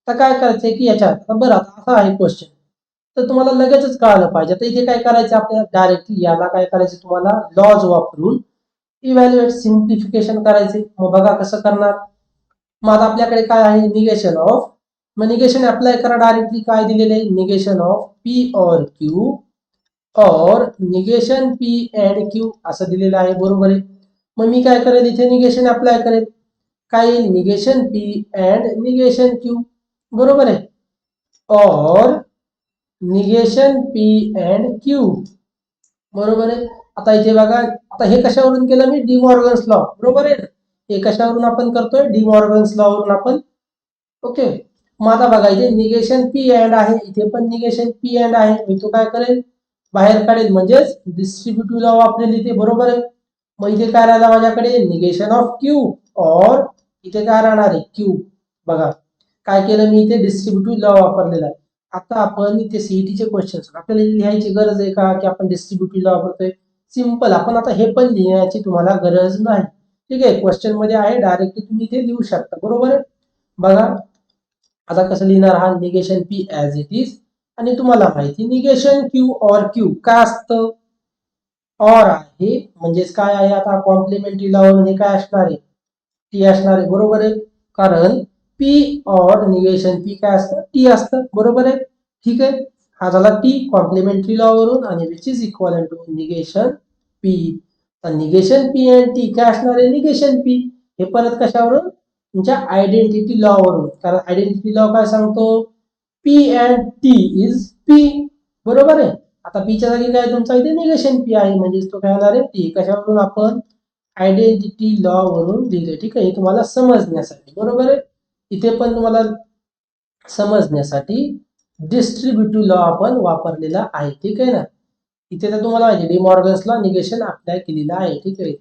आता काय करायचंय की याच्यात बरं, आता असा आहे क्वेश्चन, तर तुम्हाला लगेचच कळालं पाहिजे. तर इथे काय करायचं आपल्याला, डायरेक्टली याला काय करायचं तुम्हाला लॉज वापरून इव्हॅल्युएट सिम्प्लिफिकेशन करायचे. मग बघा कसं करणार. मग आता आपल्याकडे काय आहे, निगेशन ऑफ, मग निगेशन अप्लाय करा डायरेक्टली. काय दिलेलं आहे, निगेशन ऑफ पी और Q or negation P and Q असं दिलेलं आहे. बरोबर आहे, मग मी काय करेल इथे निगेशन अप्लाय करेल. काय येईल, negation P and negation Q. बरोबर आहे, और निगेशन पी अँड क्यू. बरोबर आहे. आता इथे बघा, आता हे कशावरून केलं मी, डी मॉर्गन्स लॉ. बरोबर आहे, हे कशावरून आपण करतोय, डी मॉर्गन्स लॉ वरून आपण. ओके, मग आता बघा इथे निगेशन पी अँड आहे, इथे पण निगेशन पी अँड आहे. मी तो काय करेल, बाहेर काढेल, म्हणजेच डिस्ट्रीब्युटिव्ह लॉ वापरेल इथे. बरोबर आहे, मग इथे काय राहिला माझ्याकडे, निगेशन ऑफ क्यू और इथे काय राहणार आहे, क्यू. बघा काय केलं मी, इथे डिस्ट्रीब्युटिव्ह लॉ वापरलेला आहे. आता आपण इथे सीईटीचे क्वेश्चन आपल्याला लिहायची गरज आहे का, की आपण डिस्ट्रीब्युटिव्ह लॉ वापरतोय. सिंपल, आपण आता हे पण लिहायची तुम्हाला गरज नाही. ठीक आहे, क्वेश्चन मध्ये आहे, डायरेक्टली तुम्ही इथे लिहू शकता. बरोबर आहे, बघा आता कसं लिहिणार, हा negation P as it is, आणि तुम्हाला माहिती निगेशन क्यू और क्यू काय असतं, और आहे, म्हणजेच काय आहे, आता कॉम्प्लिमेंटरी लॉ वरून हे काय असणार आहे, टी असणार आहे. बरोबर आहे, कारण पी और निगेशन पी काय असतं, टी असतं. बरोबर आहे, ठीक आहे, हा झाला टी कॉम्प्लिमेंटरी लॉ वरून, आणि which is equal to negation P. Negation P and T काय असणार आहे, निगेशन पी. हे परत कशावरून, तुमच्या आयडेंटिटी लॉ वरून, कारण आयडेंटिटी लॉ काय सांगतो, P and T is P. बरोबर आहे, आता पीच्या जागी काय तुमचा इथे निगेशन पी आहे, म्हणजे तो काय होणार आहे, टी. कशावरून, आपण आयडेंटिटी लॉ वरून लिहिलंय. ठीक आहे, हे तुम्हाला समजण्यासाठी. बरोबर आहे, इथे पण तुम्हाला समजण्यासाठी डिस्ट्रीब्युटिव्ह लॉ आपण वापरलेला आहे. ठीक आहे ना, इथे तर तुम्हाला माहिती D Morgan's law negation apply केलेला आहे. ठीक आहे,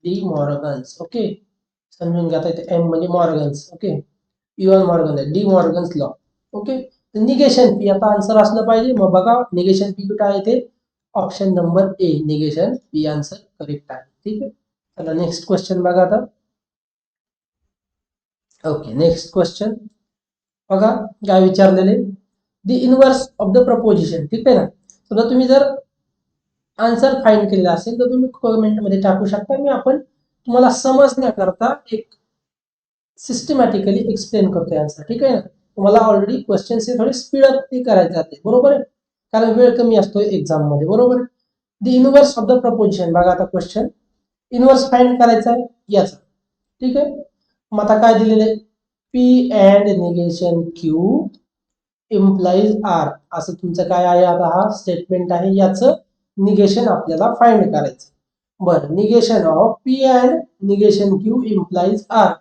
डी मॉर्गन्स. ओके, समजून घ्या, इथे एम म्हणजे Morgan's. Okay, even Morgan, D Morgan's law. Okay, negation P आता आन्सर असलं पाहिजे. मग बघा निगेशन पी कुठे आहे, ते option number A negation P answer correct आहे. ठीक आहे, चला नेक्स्ट क्वेश्चन बघा आता. ओके, नेक्स्ट क्वेश्चन बघा काय विचारलेले, the inverse of the preposition. ठीक आहे ना, समजा तुम्ही जर आन्सर फाइंड केलेला असेल तर तुम्ही कमेंट मध्ये टाकू शकता. मी आपण तुम्हाला समजण्याकरता एक सिस्टमॅटिकली एक्सप्लेन करतोय आन्सर. ठीक आहे ना, तुम्हाला ऑलरेडी क्वेश्चन हे थोडे स्पीड अप करायचे जाते. बरोबर आहे, कारण वेळ कमी असतो एक्झाम मध्ये. बरोबर आहे, the inverse of the preposition. बघा आता क्वेश्चन इनवर्स फाइंड करायचा आहे याचा. ठीक आहे, मग आता काय दिलेलं आहे, P and negation Q implies R, असं तुमचं काय आहे, आता हा स्टेटमेंट आहे, याचं निगेशन आपल्याला फाइंड करायचं. बरं, negation of P and negation Q implies R.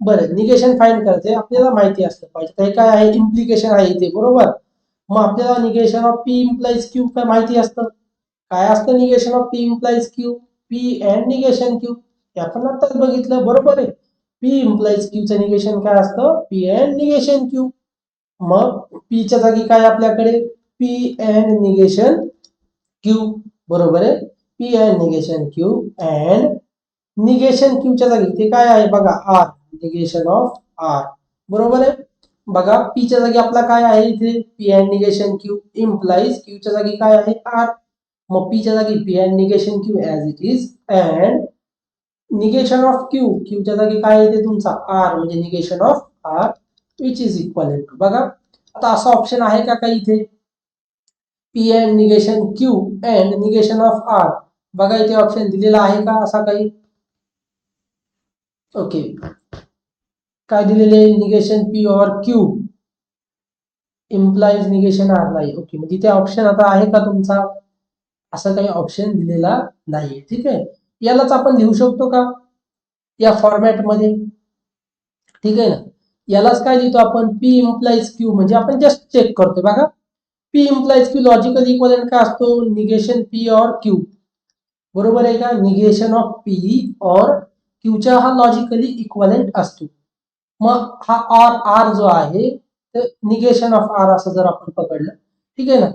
बरं, निगेशन फाइंड करायचंय, आपल्याला माहिती असलं पाहिजे. तर हे काय आहे, इम्प्लिकेशन आहे इथे, बरोबर. मग आपल्याला negation of P implies Q काय माहिती असतं. काय असतं negation of P implies Q? P and negation Q. हे आपण आताच बघितलं, बरोबर आहे. पी इम्प्लाइज क्यूचं निगेशन काय असतं? P and negation Q. मग पीच्या जागी काय आपल्याकडे? पी अँड निगेशन क्यू, बरोबर आहे. P and negation Q and negation क्यूच्या जागी ते काय आहे बघा, आर. निगेशन ऑफ आर, बरोबर आहे. बघा, पीच्या जागी आपला काय आहे इथे? P and negation Q implies क्यूच्या जागी काय आहे? आर. मग पीच्या जागी P and negation Q as it is and negation of Q, क्यूच्या जागी काय येते तुमचा? आर, म्हणजे negation of R which is equal to. बघा, आता असा ऑप्शन आहे का काही इथे? P and negation Q and negation of R. बघा इथे ऑप्शन दिलेला आहे का असा काही? ओके, काय दिलेले? निगेशन पी और क्यू इम्प्लाइज निगेशन आर नाही. ओके, म्हणजे इथे ऑप्शन आता आहे का तुमचा? असं काही ऑप्शन दिलेला नाही. ठीक आहे, यालाच आपण लिहू शकतो का या फॉर्मॅटमध्ये? ठीक आहे ना, यालाच काय लिहितो आपण? पी इम्प्लाइज क्यू, म्हणजे आपण जस्ट चेक करतो बघा. P implies Q logical equivalent काय असतो? निगेशन पी और क्यू, बरोबर आहे का? निगेशन ऑफ पी और क्यूचा हा लॉजिकली इक्वलंट असतो. मग हा आर, आर जो आहे तर निगेशन ऑफ आर असं जर आपण पकडलं, ठीक आहे ना,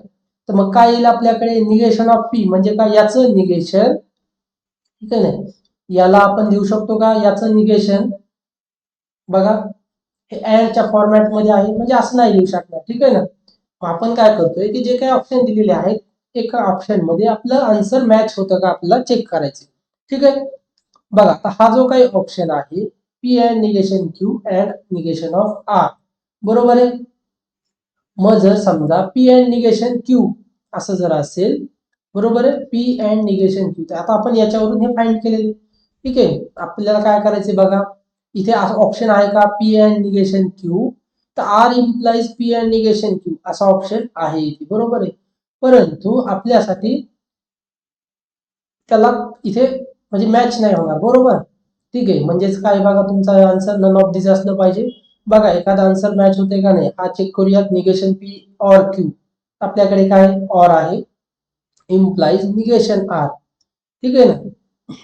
तर मग काय येईल आपल्याकडे? निगेशन ऑफ पी म्हणजे काय? याचं निगेशन. ठीक आहे ना, याला आपण लिहू शकतो का याचं निगेशन? बघा, हे अँडच्या फॉर्मॅटमध्ये आहे, म्हणजे असं नाही लिहू शकणार. ठीक आहे ना, मग आपण काय करतोय की जे काही ऑप्शन दिलेले आहेत, एका ऑप्शन मध्ये आपलं आन्सर मॅच होतं का आपल्याला चेक करायचं. ठीक आहे, बघा आता हा जो काही ऑप्शन आहे, P and negation Q and negation of R, बरोबर आहे. मग जर समजा पी अँड निगेशन क्यू असं जर असेल, बरोबर आहे, पी अँड निगेशन क्यू, तर आता आपण याच्यावरून हे फाइंड केलेले. ठीक आहे, आपल्याला काय करायचे बघा, इथे ऑप्शन आहे का पी अँड निगेशन क्यू? तर R implies P and negation Q असा ऑप्शन आहे इथे, बरोबर आहे. परंतु आपल्यासाठी त्याला इथे म्हणजे मॅच नाही होणार, बरोबर. ठीक आहे, म्हणजेच काय बघा, तुमचा आन्सर नन ऑफ दिस असलं पाहिजे. बघा, एखादा आन्सर मॅच होते का नाही हा चेक करूयात. निगेशन पी और क्यू, आपल्याकडे काय और आहे, इम्प्लाइज निगेशन आर. ठीक आहे ना,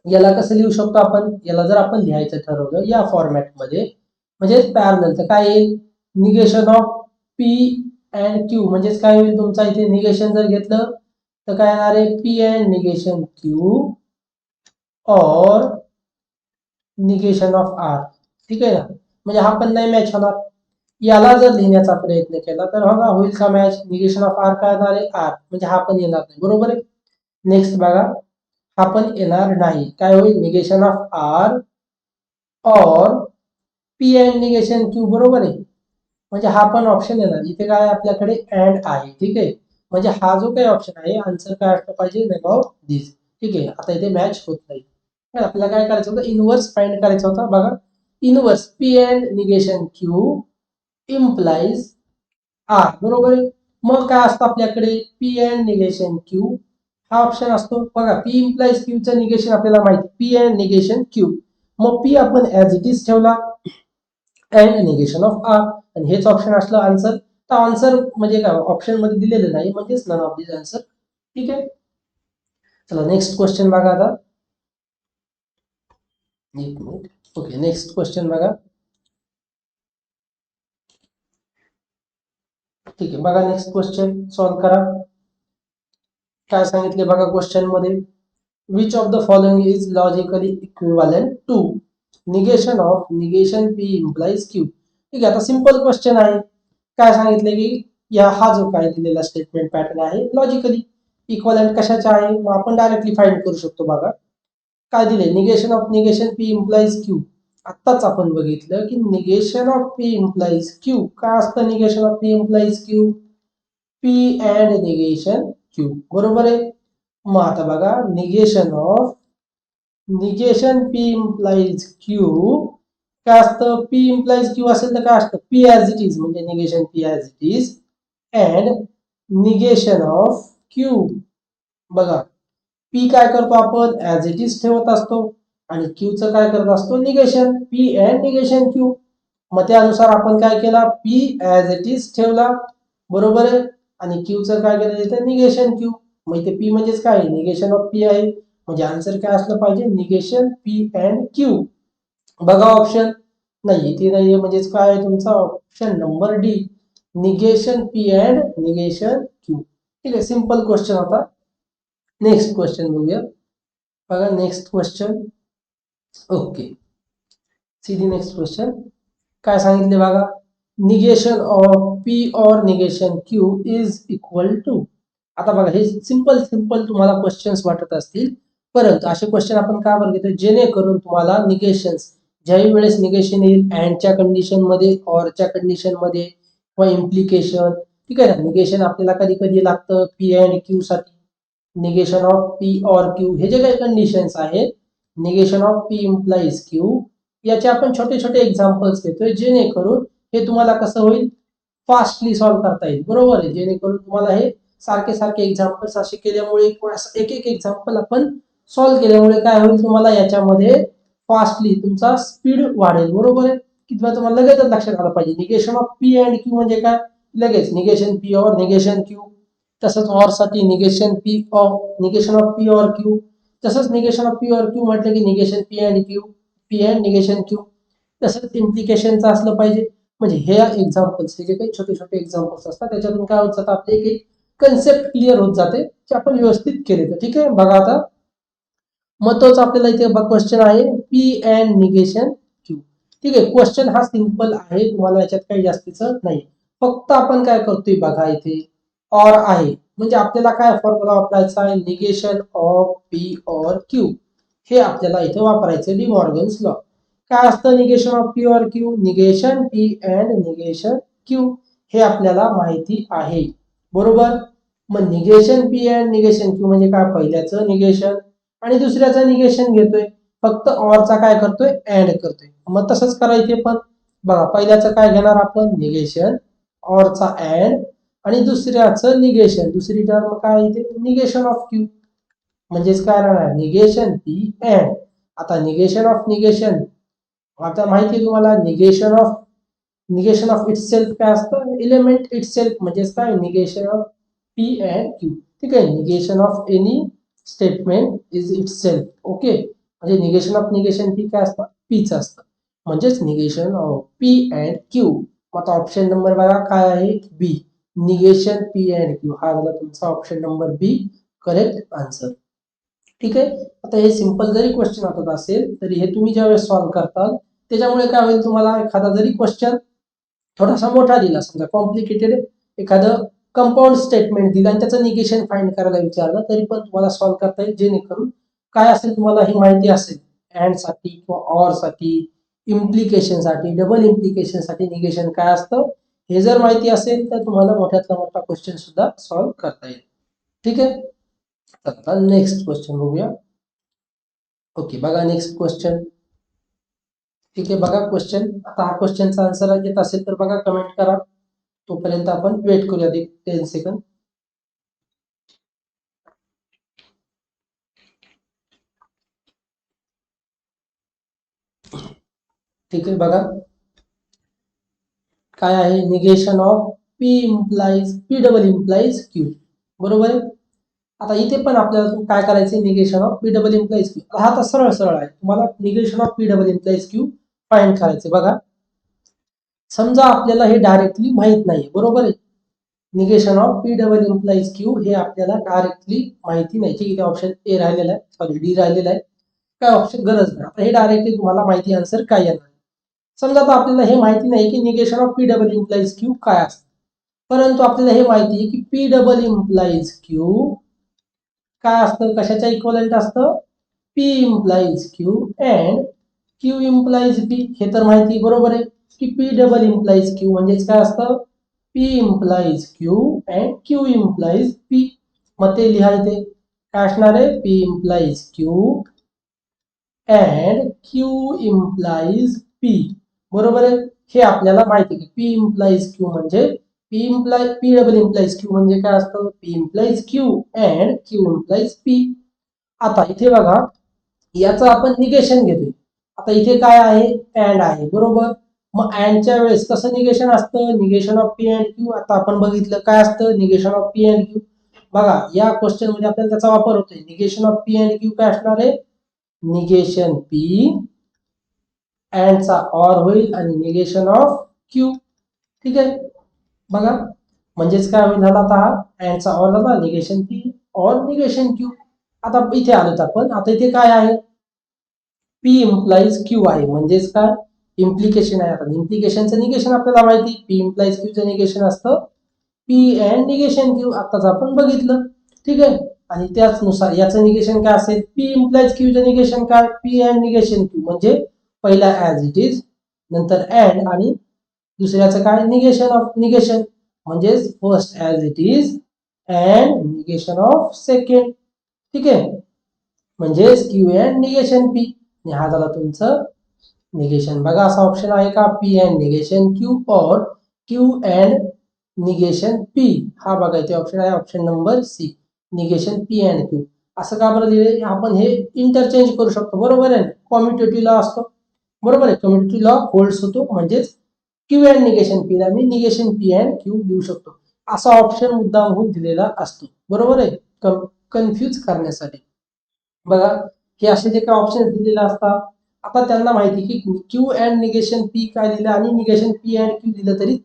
याला कसं लिहू शकतो आपण? याला जर आपण लिहायचं ठरवलं या फॉर्मॅटमध्ये, म्हणजे पॅरलल, तर काय येईल? Negation of P and Q, म्हणजेच काय होईल तुमचा इथे? निगेशन जर घेतलं तर काय येणार आहे? P and negation Q or negation of R. ठीक आहे ना, म्हणजे हा पण नाही मॅच होणार. याला जर लिहिण्याचा प्रयत्न केला तर बघा होईल का मॅच? निगेशन ऑफ आर काय येणार आहे? आर, म्हणजे हा पण येणार नाही, बरोबर आहे. नेक्स्ट बघा, हा पण येणार नाही. काय होईल? निगेशन ऑफ आर और पी अँड निगेशन क्यू, बरोबर आहे, म्हणजे हा पण ऑप्शन येणार. इथे काय आपल्याकडे? अँड आहे. ठीक आहे, म्हणजे हा जो काही ऑप्शन आहे आन्सर काय असलं पाहिजे? नन ऑफ दिस. ठीक आहे, आता इथे मॅच होत नाही. तर आपल्याला काय करायचं होतं? इनवर्स फाइंड करायचं होतं. बघा, inverse P and negation Q implies R, बरोबर आहे. मग काय असतं आपल्याकडे? पी अँड निगेशन क्यू हा ऑप्शन असतो. बघा, पी इम्प्लाइज क्यूचं निगेशन आपल्याला माहिती, पी अँड निगेशन क्यू. मग पी आपण ऍज इट इज ठेवला अँड निगेशन ऑफ आर, आणि हेच ऑप्शन असलं आन्सर. तर आन्सर म्हणजे काय? ऑप्शन मध्ये दिलेलं नाही, म्हणजेच नन ऑफ दिस आन्सर. ठीक आहे, चला नेक्स्ट क्वेश्चन बघा आता. एक मिनिट. ओके, नेक्स्ट क्वेश्चन बघा. ठीक आहे, बघा नेक्स्ट क्वेश्चन सॉल्व्ह करा. काय सांगितले बघा क्वेश्चन मध्ये? Which of the following is logically equivalent to negation of negation P implies Q. ठीक आहे, आता सिंपल क्वेश्चन आहे. काय सांगितले की या हा जो काय दिलेला स्टेटमेंट पॅटर्न आहे लॉजिकली इक्वलंट कशाचा आहे? मग आपण डायरेक्टली फाइंड करू शकतो. बघा काय दिले, negation of negation P implies Q. आत्ताच आपण बघितलं की negation of P implies Q काय असतं? Negation of P implies Q P and negation Q, बरोबर आहे. मग आता बघा, निगेशन पी इम्प्लाइज क्यू काय असतं? पी इम्प्लाइज क्यू असेल तर काय असतं? पी ऍज इट इज, म्हणजे negation P as it is and negation of Q. बघा, पी काय करतो आपण ऍज इट इज ठेवत असतो आणि क्यूचं काय करत असतो negation P and negation Q. मग त्यानुसार आपण काय केला पी ऍज इट इज ठेवला बरोबर आहे आणि क्यूचं काय केलं इथे निगेशन क्यू. मग इथे पी म्हणजेच काय निगेशन ऑफ पी आहे म्हणजे आन्सर काय असलं पाहिजे निगेशन पी अँड क्यू. बघा ऑप्शन नाही इथे नाहीये म्हणजेच काय आहे तुमचा option number D negation P and negation Q. ठीक आहे सिंपल क्वेश्चन होता. नेक्स्ट क्वेश्चन बघूया. बघा next question okay see the next question काय सांगितले बघा negation of P or negation Q is equal to. आता बघा हे सिंपल सिंपल तुम्हाला क्वेश्चन्स वाटत असतील परंतु असे क्वेश्चन आपण का बरं घेतो जेणेकरून तुम्हाला निगेशन्स ज्याही वेळेस निगेशन येईल अँडच्या कंडिशन मध्ये ऑरच्या कंडिशन मध्ये किंवा इम्प्लिकेशन ठीक आहे ना निगेशन आपल्याला कधी कधी लागतं पी अँड क्यू साठी. निगेशन ऑफ पी और क्यू हे जे काही कंडिशन्स आहेत negation of P implies Q याचे आपण छोटे छोटे एक्झाम्पल्स घेतोय जेणेकरून हे तुम्हाला कसं होईल फास्टली सॉल्व्ह करता येईल बरोबर आहे. जेणेकरून तुम्हाला हे सारखे सारखे एक्झाम्पल्स असे केल्यामुळे एक एक एक्झाम्पल आपण सॉल्व्ह केल्यामुळे काय होईल तुम्हाला याच्यामध्ये फास्टली तुमचा स्पीड वाढेल बरोबर आहे. किंवा तुम्हाला लगेचच लक्षात आलं पाहिजे negation of P and Q म्हणजे काय लगेच negation P or negation Q. तसंच ऑर साठी negation P of negation of P और क्यू. तसंच निगेशन ऑफ पी और क्यू म्हटलं की negation P and Q P and negation Q. तसंच इम्प्लिकेशनचं असलं पाहिजे म्हणजे हे एक्झाम्पल्स हे जे काही छोटे छोटे एक्झाम्पल्स असतात त्याच्यातून काय होत जातं आपले एक कन्सेप्ट क्लिअर होत जाते जे आपण व्यवस्थित केले तर ठीक आहे. बघा आता महत्वाचं आपल्याला इथे क्वेश्चन आहे पी अँड निगेशन क्यू. ठीक आहे क्वेश्चन हा सिंपल आहे तुम्हाला याच्यात काही जास्तीचं नाही फक्त आपण काय करतोय बघा इथे ऑर आहे म्हणजे आपल्याला काय फॉर्म्युला वापरायचा आहे निगेशन ऑफ पी और क्यू हे आपल्याला इथे वापरायचं डी मॉर्गन्स लॉ. काय असतं निगेशन ऑफ पी और Q negation P and negation Q हे आपल्याला माहिती आहे बरोबर. मग negation P and negation Q म्हणजे काय पहिल्याचं निगेशन आणि दुसऱ्याचं निगेशन घेतोय फक्त ऑरचा काय करतोय अँड करतोय. मग तसंच करायचे पण बघा पहिल्याचं काय घेणार आपण निगेशन ऑरचा अँड आणि दुसऱ्याचं निगेशन दुसरी टर्म काय इथे निगेशन ऑफ क्यू म्हणजेच काय राहणार निगेशन पी अँड. आता निगेशन ऑफ निगेशन आता माहिती आहे तुम्हाला निगेशन ऑफ इटसेल्फ काय असतं एलिमेंट इटसेल्फ म्हणजेच काय negation of P and Q. ठीक आहे negation of any statement is itself okay म्हणजे निगेशन ऑफ निगेशन पी काय असतं पीच असतं म्हणजेच negation of P and Q. आता ऑप्शन नंबर बघा काय आहे बी निगेशन पी अँड क्यू हा झाला तुमचा ऑप्शन नंबर बी करेक्ट आन्सर. ठीक आहे. आता हे सिंपल जरी क्वेश्चन वाटत असेल तरी हे तुम्ही ज्यावेळेस सॉल्व्ह करताल त्याच्यामुळे काय होईल तुम्हाला एखादा जरी क्वेश्चन थोडासा मोठा दिला समजा कॉम्प्लिकेटेड एखादं कंपाऊंड स्टेटमेंट दिलं आणि त्याचं निगेशन फाइंड करायला विचारलं तरी पण तुम्हाला सॉल्व्ह करता येईल जेणेकरून काय असेल तुम्हाला ही माहिती असेल अँड साठी किंवा ऑर साठी इम्प्लिकेशन साठी डबल इम्प्लिकेशन साठी निगेशन काय असतं हे जर माहिती असेल तर तुम्हाला मोठ्यातला मोठा क्वेश्चन सुद्धा सॉल्व्ह करता येईल. ठीक आहे. आता नेक्स्ट क्वेश्चन बघूया. ओके बघा नेक्स्ट क्वेश्चन. ठीक आहे बघा क्वेश्चन आता हा क्वेश्चनचा आन्सर येत असेल तर बघा कमेंट करा तोपर्यंत आपण वेट करूया 10 सेकंद. ठीक आहे बघा काय आहे negation of P implies P double implies Q बरोबर आहे. आता इथे पण आपल्याला काय करायचं negation of P double implies Q हा तर सरळ सरळ आहे तुम्हाला negation of P double implies Q find करायचे. बघा समजा आपल्याला हे डायरेक्टली माहित नाही बरोबर आहे negation of P double implies Q हे आपल्याला डायरेक्टली माहिती नाही. ठीक आहे ऑप्शन ए राहिलेला आहे सॉरी डी राहिलेला आहे काय ऑप्शन गरज नाही. आता हे डायरेक्टली तुम्हाला माहिती आन्सर काय येणार समजा आता आपल्याला हे माहिती नाही की negation of P double implies Q काय असतं परंतु आपल्याला हे माहिती आहे की पी डबल इम्प्लाइज क्यू काय असतं कशाच्या इक्वलंट असतं P implies Q and Q implies P हे तर माहिती बरोबर आहे की पी डबल इम्प्लाइज क्यू म्हणजेच काय असतं P implies Q and Q implies P. मग ते लिहा इथे काय असणार आहे P implies Q and Q implies P बरोबर आहे. हे आपल्याला माहिती आहे की पी इम्प्लाइज क्यू म्हणजे पी डबल इम्प्लाइज क्यू म्हणजे काय असतं P implies Q and Q implies P. आता इथे बघा, याचं आपण निगेशन घेतोय. आता इथे काय आहे, अँड आहे बरोबर. मग अँडच्या वेळेस कसं निगेशन असतं, negation of P and Q. आता आपण बघितलं काय असतं negation of P and Q. बघा या क्वेश्चन मध्ये आपल्याला त्याचा वापर होतोय. Negation of P and Q काय असणार आहे, निगेशन पी अँडचा ऑर होईल आणि निगेशन ऑफ क्यू. ठीक आहे बघा, म्हणजेच काय होईल झाला, आता हा अँडचा ऑर झाला, negation P or negation Q. आता इथे आलोत आपण. आता इथे काय आहे, पी इम्प्लाइज क्यू आहे, म्हणजेच काय इम्प्लिकेशन आहे. आता इम्प्लिकेशनचं निगेशन आपल्याला माहिती, पी इम्प्लाइज क्यूचं निगेशन असतं पी अँड निगेशन क्यू, आताच आपण बघितलं. ठीक आहे, आणि त्याचनुसार याचं निगेशन काय असेल, पी इम्प्लाइज क्यूचं निगेशन काय, पी अँड निगेशन क्यू. म्हणजे पहिला ऍज इट इज, नंतर अँड, आणि दुसऱ्याचं काय निगेशन ऑफ निगेशन, म्हणजेच first as it is and negation of second. ठीक आहे, म्हणजेच क्यू अँड निगेशन पी. आणि हा झाला तुमचं निगेशन. बघा असा ऑप्शन आहे का, P and negation Q or Q and negation P. हा बघा इथे ऑप्शन आहे, option number C, negation P and Q. असं का बरं लिहिले, आपण हे इंटरचेंज करू शकतो बरोबर आहे, कॉम्युटेटिव्ह लॉ असतो बरोबर आहे, कम्युटेटिव्ह लॉ होल्ड्स होतो. म्हणजेच क्यू अँड निगेशन पी ला मी निगेशन पी अँड क्यू देऊ शकतो. असा ऑप्शन मुद्दामहून दिलेला असतो बरोबर आहे, कन्फ्यूज करण्यासाठी. बघा हे असे जे काही ऑप्शन दिलेले असतात, आता त्यांना माहिती की क्यू अँड निगेशन पी काय दिलं आणि निगेशन पी अँड क्यू दिलं तरी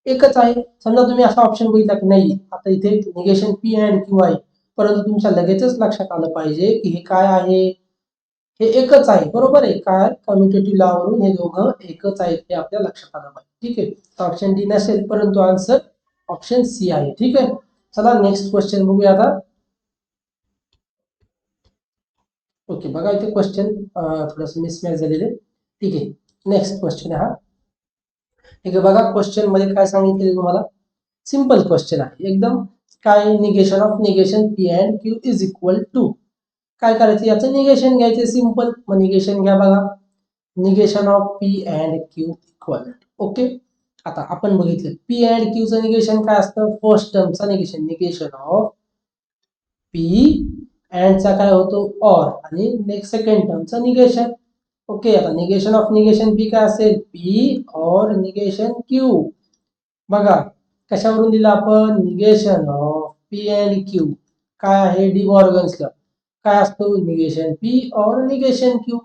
एकच आहे. समजा तुम्ही असा ऑप्शन बघितला की नाही, आता इथे निगेशन पी अँड क्यू आहे, परंतु तुमच्या लगेचच लक्षात आलं पाहिजे की हे काय आहे, हे एकच आहे बरोबर आहे. काय कम्युटेटिव्ह लॉ वरून हे दोघं एकच आहेत हे आपल्या लक्षात आलं पाहिजे. ठीक आहे, तर ऑप्शन डी नसेल, परंतु आन्सर ऑप्शन सी आहे. ठीक आहे, चला नेक्स्ट क्वेश्चन बघूया आता. ओके बघा इथे क्वेश्चन थोडंसं मिसमॅच झालेले. ठीक आहे, नेक्स्ट क्वेश्चन आहे हा. ठीक आहे, बघा क्वेश्चन मध्ये काय सांगितले तुम्हाला, सिंपल क्वेश्चन आहे एकदम. काय, negation of negation P and Q is equal to. काय करायचं, याचं निगेशन घ्यायचं सिंपल. मग निगेशन घ्या बघा, negation of P and Q equal. Okay, आता आपण बघितलं पी अँड क्यूचं निगेशन काय असतं, फर्स्ट टर्मचं निगेशन, निगेशन ऑफ पी अँडचा काय होतो ऑर, आणि नेक्स्ट सेकंड टर्मचं निगेशन. ओके, आता निगेशन ऑफ निगेशन पी काय असेल, पी और निगेशन क्यू. बघा कशावरून दिलं आपण, negation of P and Q काय आहे, डी मॉर्गन्स लॉ. काय असतो, negation P or negation Q.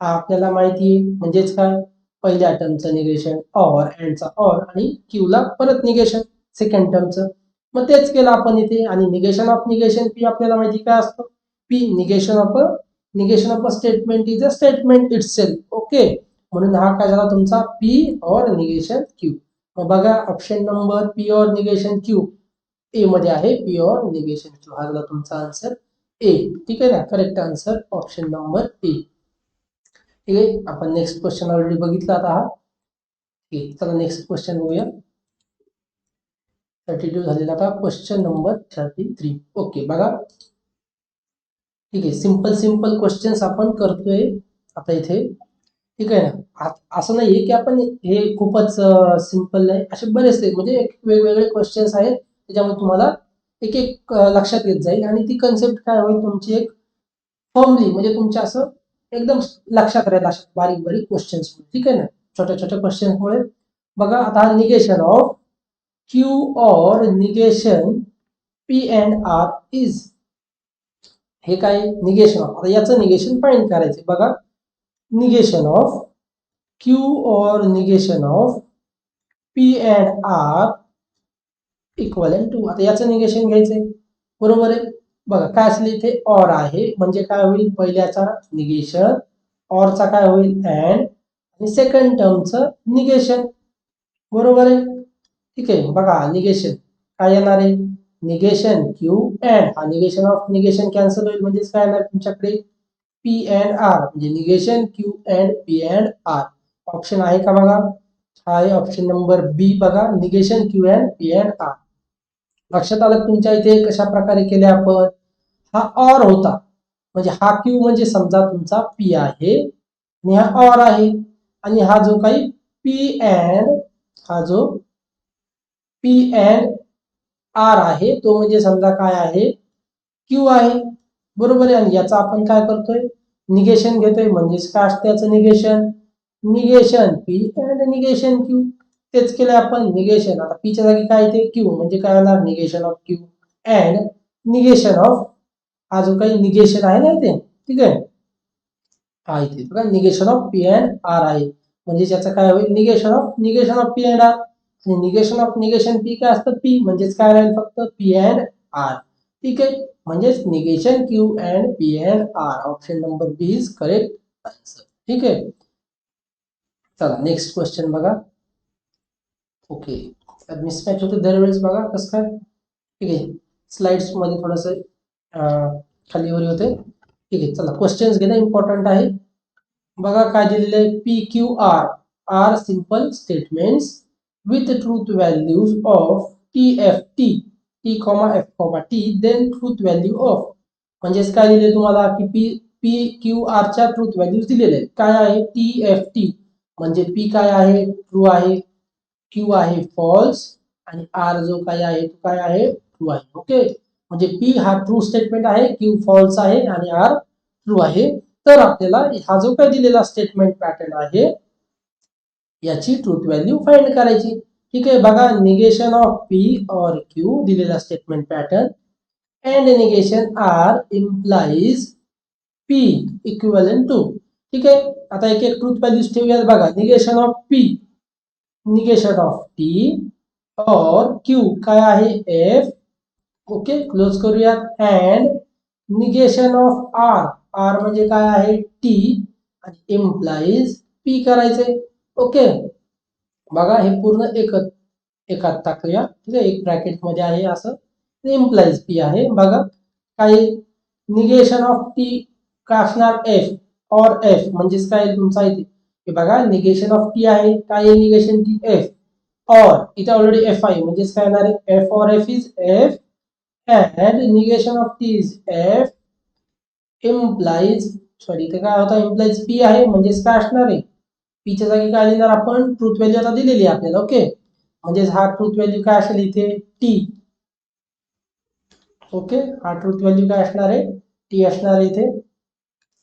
हा आपल्याला माहिती आहे, म्हणजेच काय पहिल्या टर्मचं निगेशन ऑर, अँडचा ऑर, आणि क्यू ला परत निगेशन सेकंड टर्मचं. मग तेच केलं आपण इथे. आणि निगेशन ऑफ निगेशन पी आपल्याला माहिती काय असतं, P negation of a statement is a statement itself. Okay, म्हणून हा काय झाला तुमचा पी और निगेशन क्यू. मग बघा option number P or negation Q A मध्ये आहे, पी और निगेशन क्यू. हा झाला तुमचा आन्सर ए. ठीक आहे ना, correct answer option number A. ठीक आहे, आपण नेक्स्ट क्वेश्चन ऑलरेडी बघितला आता हा. ठीक आहे, चला नेक्स्ट क्वेश्चन बघूया. 32 झालेला, आता क्वेश्चन नंबर 33. ओके बघा, ठीक आहे, सिंपल सिंपल क्वेश्चन्स आपण करतोय आता इथे. ठीक आहे ना, असं नाहीये की आपण हे खूपच सिंपल नाही, असे बरेचसे म्हणजे वेगवेगळे क्वेश्चन्स आहेत, त्याच्यामुळे तुम्हाला एक एक लक्षात येत जाईल, आणि ती कन्सेप्ट काय होईल तुमची एक फॉर्मली, म्हणजे तुमच्या असं एकदम लक्षात राहील अशा बारीक बारीक क्वेश्चन्स. ठीक आहे ना, छोट्या छोट्या क्वेश्चन्समुळे. बघा आता negation of Q or negation P and R is. हे काय निगेशन ऑफ, आता याचं निगेशन फाइंड करायचे. बघा negation of Q or negation of P and R equal to. आता याचं निगेशन घ्यायचंय बरोबर आहे. बघा काय असेल इथे, ऑर आहे, म्हणजे काय होईल, पहिल्याचा निगेशन, ऑरचा काय होईल अँड, आणि सेकंड टर्मचं निगेशन बरोबर आहे. ठीक आहे, बघा निगेशन काय येणार आहे, निगेशन क्यू अँड, हा निगेशन ऑफ निगेशन कॅन्सल होईल, म्हणजेच काय येणार तुमच्याकडे पी अँड आर, म्हणजे negation Q and P and R. Option आहे का बघा, हा आहे ऑप्शन नंबर बी. बघा negation Q and P and R. लक्षात आलं तुमच्या इथे कशा प्रकारे केले आपण. हा ऑर होता, म्हणजे हा क्यू म्हणजे समजा तुमचा पी आहे, आणि हा ऑर आहे, आणि हा जो काही पी अँड, हा जो पी अँड आर आहे तो म्हणजे समजा काय आहे, क्यू आहे. बरोबर आहे. आणि याचा आपण काय करतोय, निगेशन घेतोय. म्हणजेच काय असतं याचं negation, negation P and negation Q. तेच केलंय आपण निगेशन. आता पीच्या जागी काय येते, क्यू, म्हणजे काय होणार, negation of Q and negation of हा जो काही निगेशन आहे ना इथे, ठीक आहे, हा इथे बघा negation of P and R आहे. म्हणजे याचं काय होईल, negation of P and R. आणि निगेशन ऑफ निगेशन पी काय असतं, पी म्हणजेच काय राहील, फक्त पी अँड आर. ठीक आहे, म्हणजेच negation Q and P and R. Option number B is correct answer. ठीक आहे, चला नेक्स्ट क्वेश्चन बघा. ओके, मिसमॅच होते दरवेळेस, बघा कसं काय. ठीक आहे, स्लाइड्स मध्ये थोडस खालीवरी होते. ठीक आहे, चला क्वेश्चन्स घेणं इम्पॉर्टंट आहे. बघा काय दिलेलं आहे, P Q R R simple statements with truth values of T F T, T comma F comma T, then truth value of. म्हणजेच काय दिले तुम्हाला की पी पी क्यू आरच्या ट्रूथ व्हॅल्यूज दिलेले आहेत. काय आहे, टी एफ टी म्हणजे पी काय आहे, ट्रू आहे, क्यू आहे फॉल्स, आणि आर जो काय आहे तो काय आहे, ट्रू आहे. ओके, म्हणजे पी हा ट्रू स्टेटमेंट आहे, क्यू फॉल्स आहे, आणि आर ट्रू आहे. तर आपल्याला हा जो काही दिलेला स्टेटमेंट पॅटर्न आहे याची ट्रूथ व्हॅल्यू फाइंड करायची. ठीक आहे, बघा निगेशन ऑफ पी और क्यू दिलेला statement pattern and negation R implies P equivalent to. ठीक आहे, आता एक एक ट्रूथ व्हॅल्यूज ठेवूयात. बघा negation of P, negation of T और क्यू काय आहे, एफ. ओके, क्लोज करूयात. And negation of R, R म्हणजे काय आहे, टी, आणि इम्प्लाइज पी करायचे. ओके, बघा हे पूर्ण एकात टाकूया. ठीक आहे, एक ब्रॅकेट मध्ये आहे असं, इम्प्लाइज पी आहे. बघा काही निगेशन ऑफ टी काय असणार, एफ और एफ. म्हणजेच काय तुमचा इथे हे बघा निगेशन ऑफ टी आहे, काय निगेशन टी, एफ. और इथे ऑलरेडी एफ आहे, म्हणजेच काय येणार आहे, एफ और F is F. And negation of T is F implies, sorry इथे काय होता, इम्प्लाइज पी आहे. म्हणजेच काय असणार आहे, पीच्या जागी काय लिहिणार आपण, ट्रूथ व्हॅल्यू आता दिलेली आहे आपल्याला. ओके, म्हणजेच हा ट्रूथ व्हॅल्यू काय असेल इथे, टी. ओके, हा ट्रूथ व्हॅल्यू काय असणार आहे, टी असणार आहे इथे,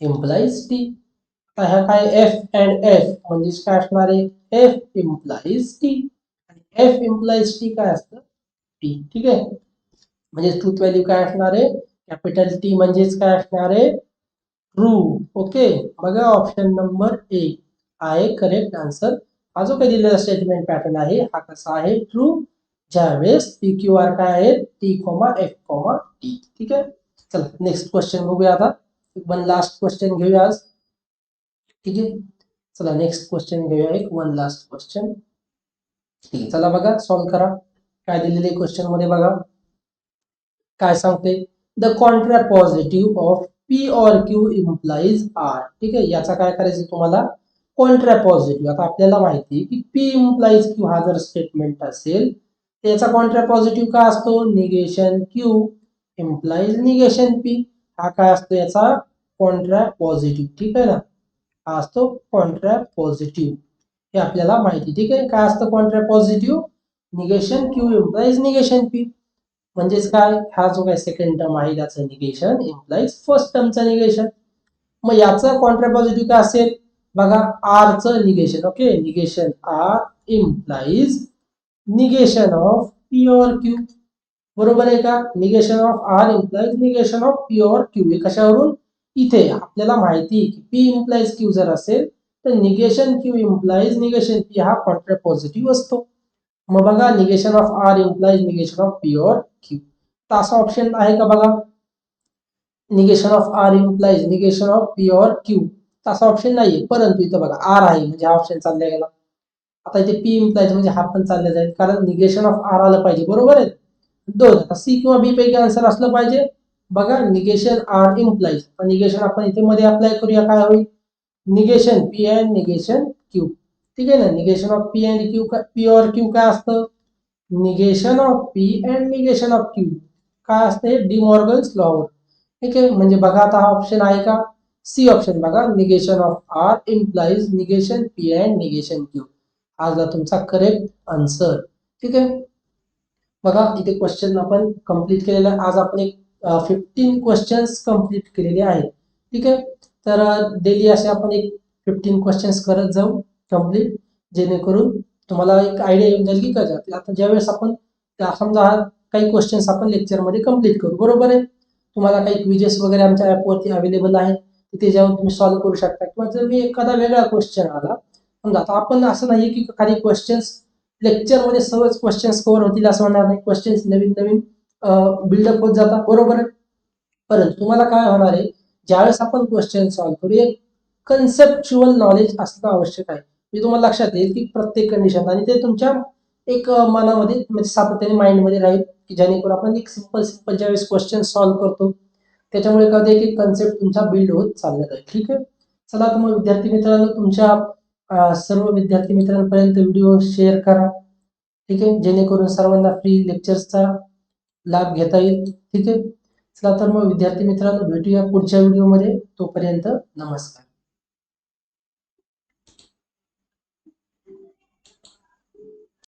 इम्प्लाइज टी. आता ह्या काय एफ अँड एफ म्हणजेच काय असणार आहे, एफ इम्प्लाइज टी, आणि एफ इम्प्लाइज टी काय असतं, टी. ठीक आहे, म्हणजे ट्रूथ व्हॅल्यू काय असणार आहे, कॅपिटल टी म्हणजेच काय असणार आहे, ट्रू. ओके, बघा ऑप्शन नंबर ए आहे करेक्ट आन्सर. हा जो काही दिलेला स्टेटमेंट पॅटर्न आहे हा कसा आहे, ट्रू, ज्यावेळेस पी क्यू आर काय आहे, T comma F comma T. ठीक आहे, चला नेक्स्ट क्वेश्चन बघूया. आता वन लास्ट क्वेश्चन घेऊया आज. ठीक आहे, चला नेक्स्ट क्वेश्चन घेऊया, एक वन लास्ट क्वेश्चन. ठीक आहे, चला बघा सॉल्व्ह करा. काय दिलेले क्वेश्चन मध्ये बघा काय सांगते, the Contra positive of P और क्यू इम्प्लाइज आर. ठीक आहे, याचा काय करायचं तुम्हाला, कॉन्ट्रा पॉझिटिव्ह. आता आपल्याला माहिती आहे की पी इम्प्लाइज क्यू हा जर स्टेटमेंट असेल त्याचा कॉन्ट्रा पॉझिटिव्ह काय असतो, negation Q implies negation P. हा काय असतो याचा कॉन्ट्रा पॉझिटिव्ह. ठीक आहे ना, हा असतो कॉन्ट्रा पॉझिटिव्ह, हे आपल्याला माहिती. ठीक आहे, काय असतं contrapositive, negation Q implies negation P. म्हणजेच काय, हा जो काय सेकंड टर्म आहे त्याचं निगेशन इम्प्लाइज फर्स्ट टर्मचं निगेशन. मग याचं कॉन्ट्रा पॉझिटिव्ह काय असेल, बघा आरचं negation. Okay, negation R implies negation of P और क्यू. बरोबर आहे का, negation of R implies negation of P और क्यू. हे कशावरून, इथे आपल्याला माहिती की पी इम्प्लाइज क्यू जर असेल तर negation Q implies negation P हा कॉन्ट्रा पॉझिटिव्ह असतो. मग बघा negation of R implies negation of P और क्यू, तर असा ऑप्शन आहे का बघा, negation of R implies negation of P और क्यू, असा ऑप्शन नाहीये. परंतु इथं बघा आर आहे म्हणजे हा ऑप्शन चालला गेला. आता इथे पी इम्प्लाइज म्हणजे हा पण चालला जाईल, कारण निगेशन ऑफ आर आलं पाहिजे. बरोबर आहे, दोन. आता सी किंवा बी पैकी आन्सर असलं पाहिजे. बघा निगेशन आर इम्प्लाइज, निगेशन आपण इथे मध्ये अप्लाय करूया, काय होईल, negation P and negation Q. ठीक आहे ना, negation of P and Q, P और क्यू काय असतं, negation of P and negation of Q. काय असते, डिमॉर्गन्स लॉवर. ठीक आहे, म्हणजे बघा आता हा ऑप्शन आहे का, सी ऑप्शन बघा, negation of R implies negation P and negation Q. हा तुमचा करेक्ट आन्सर. ठीक आहे, बघा इथे क्वेश्चन आपण कंप्लीट केलेला आहे. आज आपण एक 15 क्वेश्चन्स कंप्लीट केलेले आहेत. ठीक आहे, तर डेली असे आपण एक 15 क्वेश्चन्स करत जाऊ कंप्लीट, जेणेकरून तुम्हाला एक आयडिया येऊन जाईल की काय जाते. आता ज्यावेळेस आपण समजा काही क्वेश्चन्स आपण लेक्चरमध्ये कंप्लीट करू, बरोबर आहे. तुम्हाला काही क्विजेस वगैरे आमच्या ॲपवरती अवेलेबल आहे, तिथे जाऊन तुम्ही सॉल्व्ह करू शकता. किंवा जर मी एखादा वेगळा क्वेश्चन आला समजा, आता आपण असं नाही की काही क्वेश्चन्स लेक्चरमध्ये सर्वच क्वेश्चन्स कव्हर होतील असं होणार नाही. क्वेश्चन्स नवीन नवीन बिल्डअप होत जातात, बरोबर आहे. परंतु तुम्हाला काय होणार आहे, ज्यावेळेस आपण क्वेश्चन सॉल्व्ह करू, एक कन्सेप्च्युअल नॉलेज असणं आवश्यक आहे. मी तुम्हाला लक्षात येईल की प्रत्येक कंडिशन, आणि ते तुमच्या एक मनामध्ये म्हणजे सातत्याने माइंडमध्ये राहील, की जेणेकरून आपण एक सिंपल सिंपल ज्यावेळेस क्वेश्चन सॉल्व्ह करतो, त्याच्यामुळे काय होतं, एक कन्सेप्ट तुमचा बिल्ड होत चालला आहे. ठीक आहे, चला तर मग विद्यार्थी मित्रांनो, तुमच्या सर्व विद्यार्थी मित्रांपर्यंत व्हिडिओ शेअर करा. ठीक आहे, जेणेकरून सर्वांना फ्री लेक्चर्सचा लाभ घेता येईल. ठीक आहे, चला तर मग विद्यार्थी मित्रांनो, भेटूया पुढच्या व्हिडिओमध्ये. तोपर्यंत नमस्कार.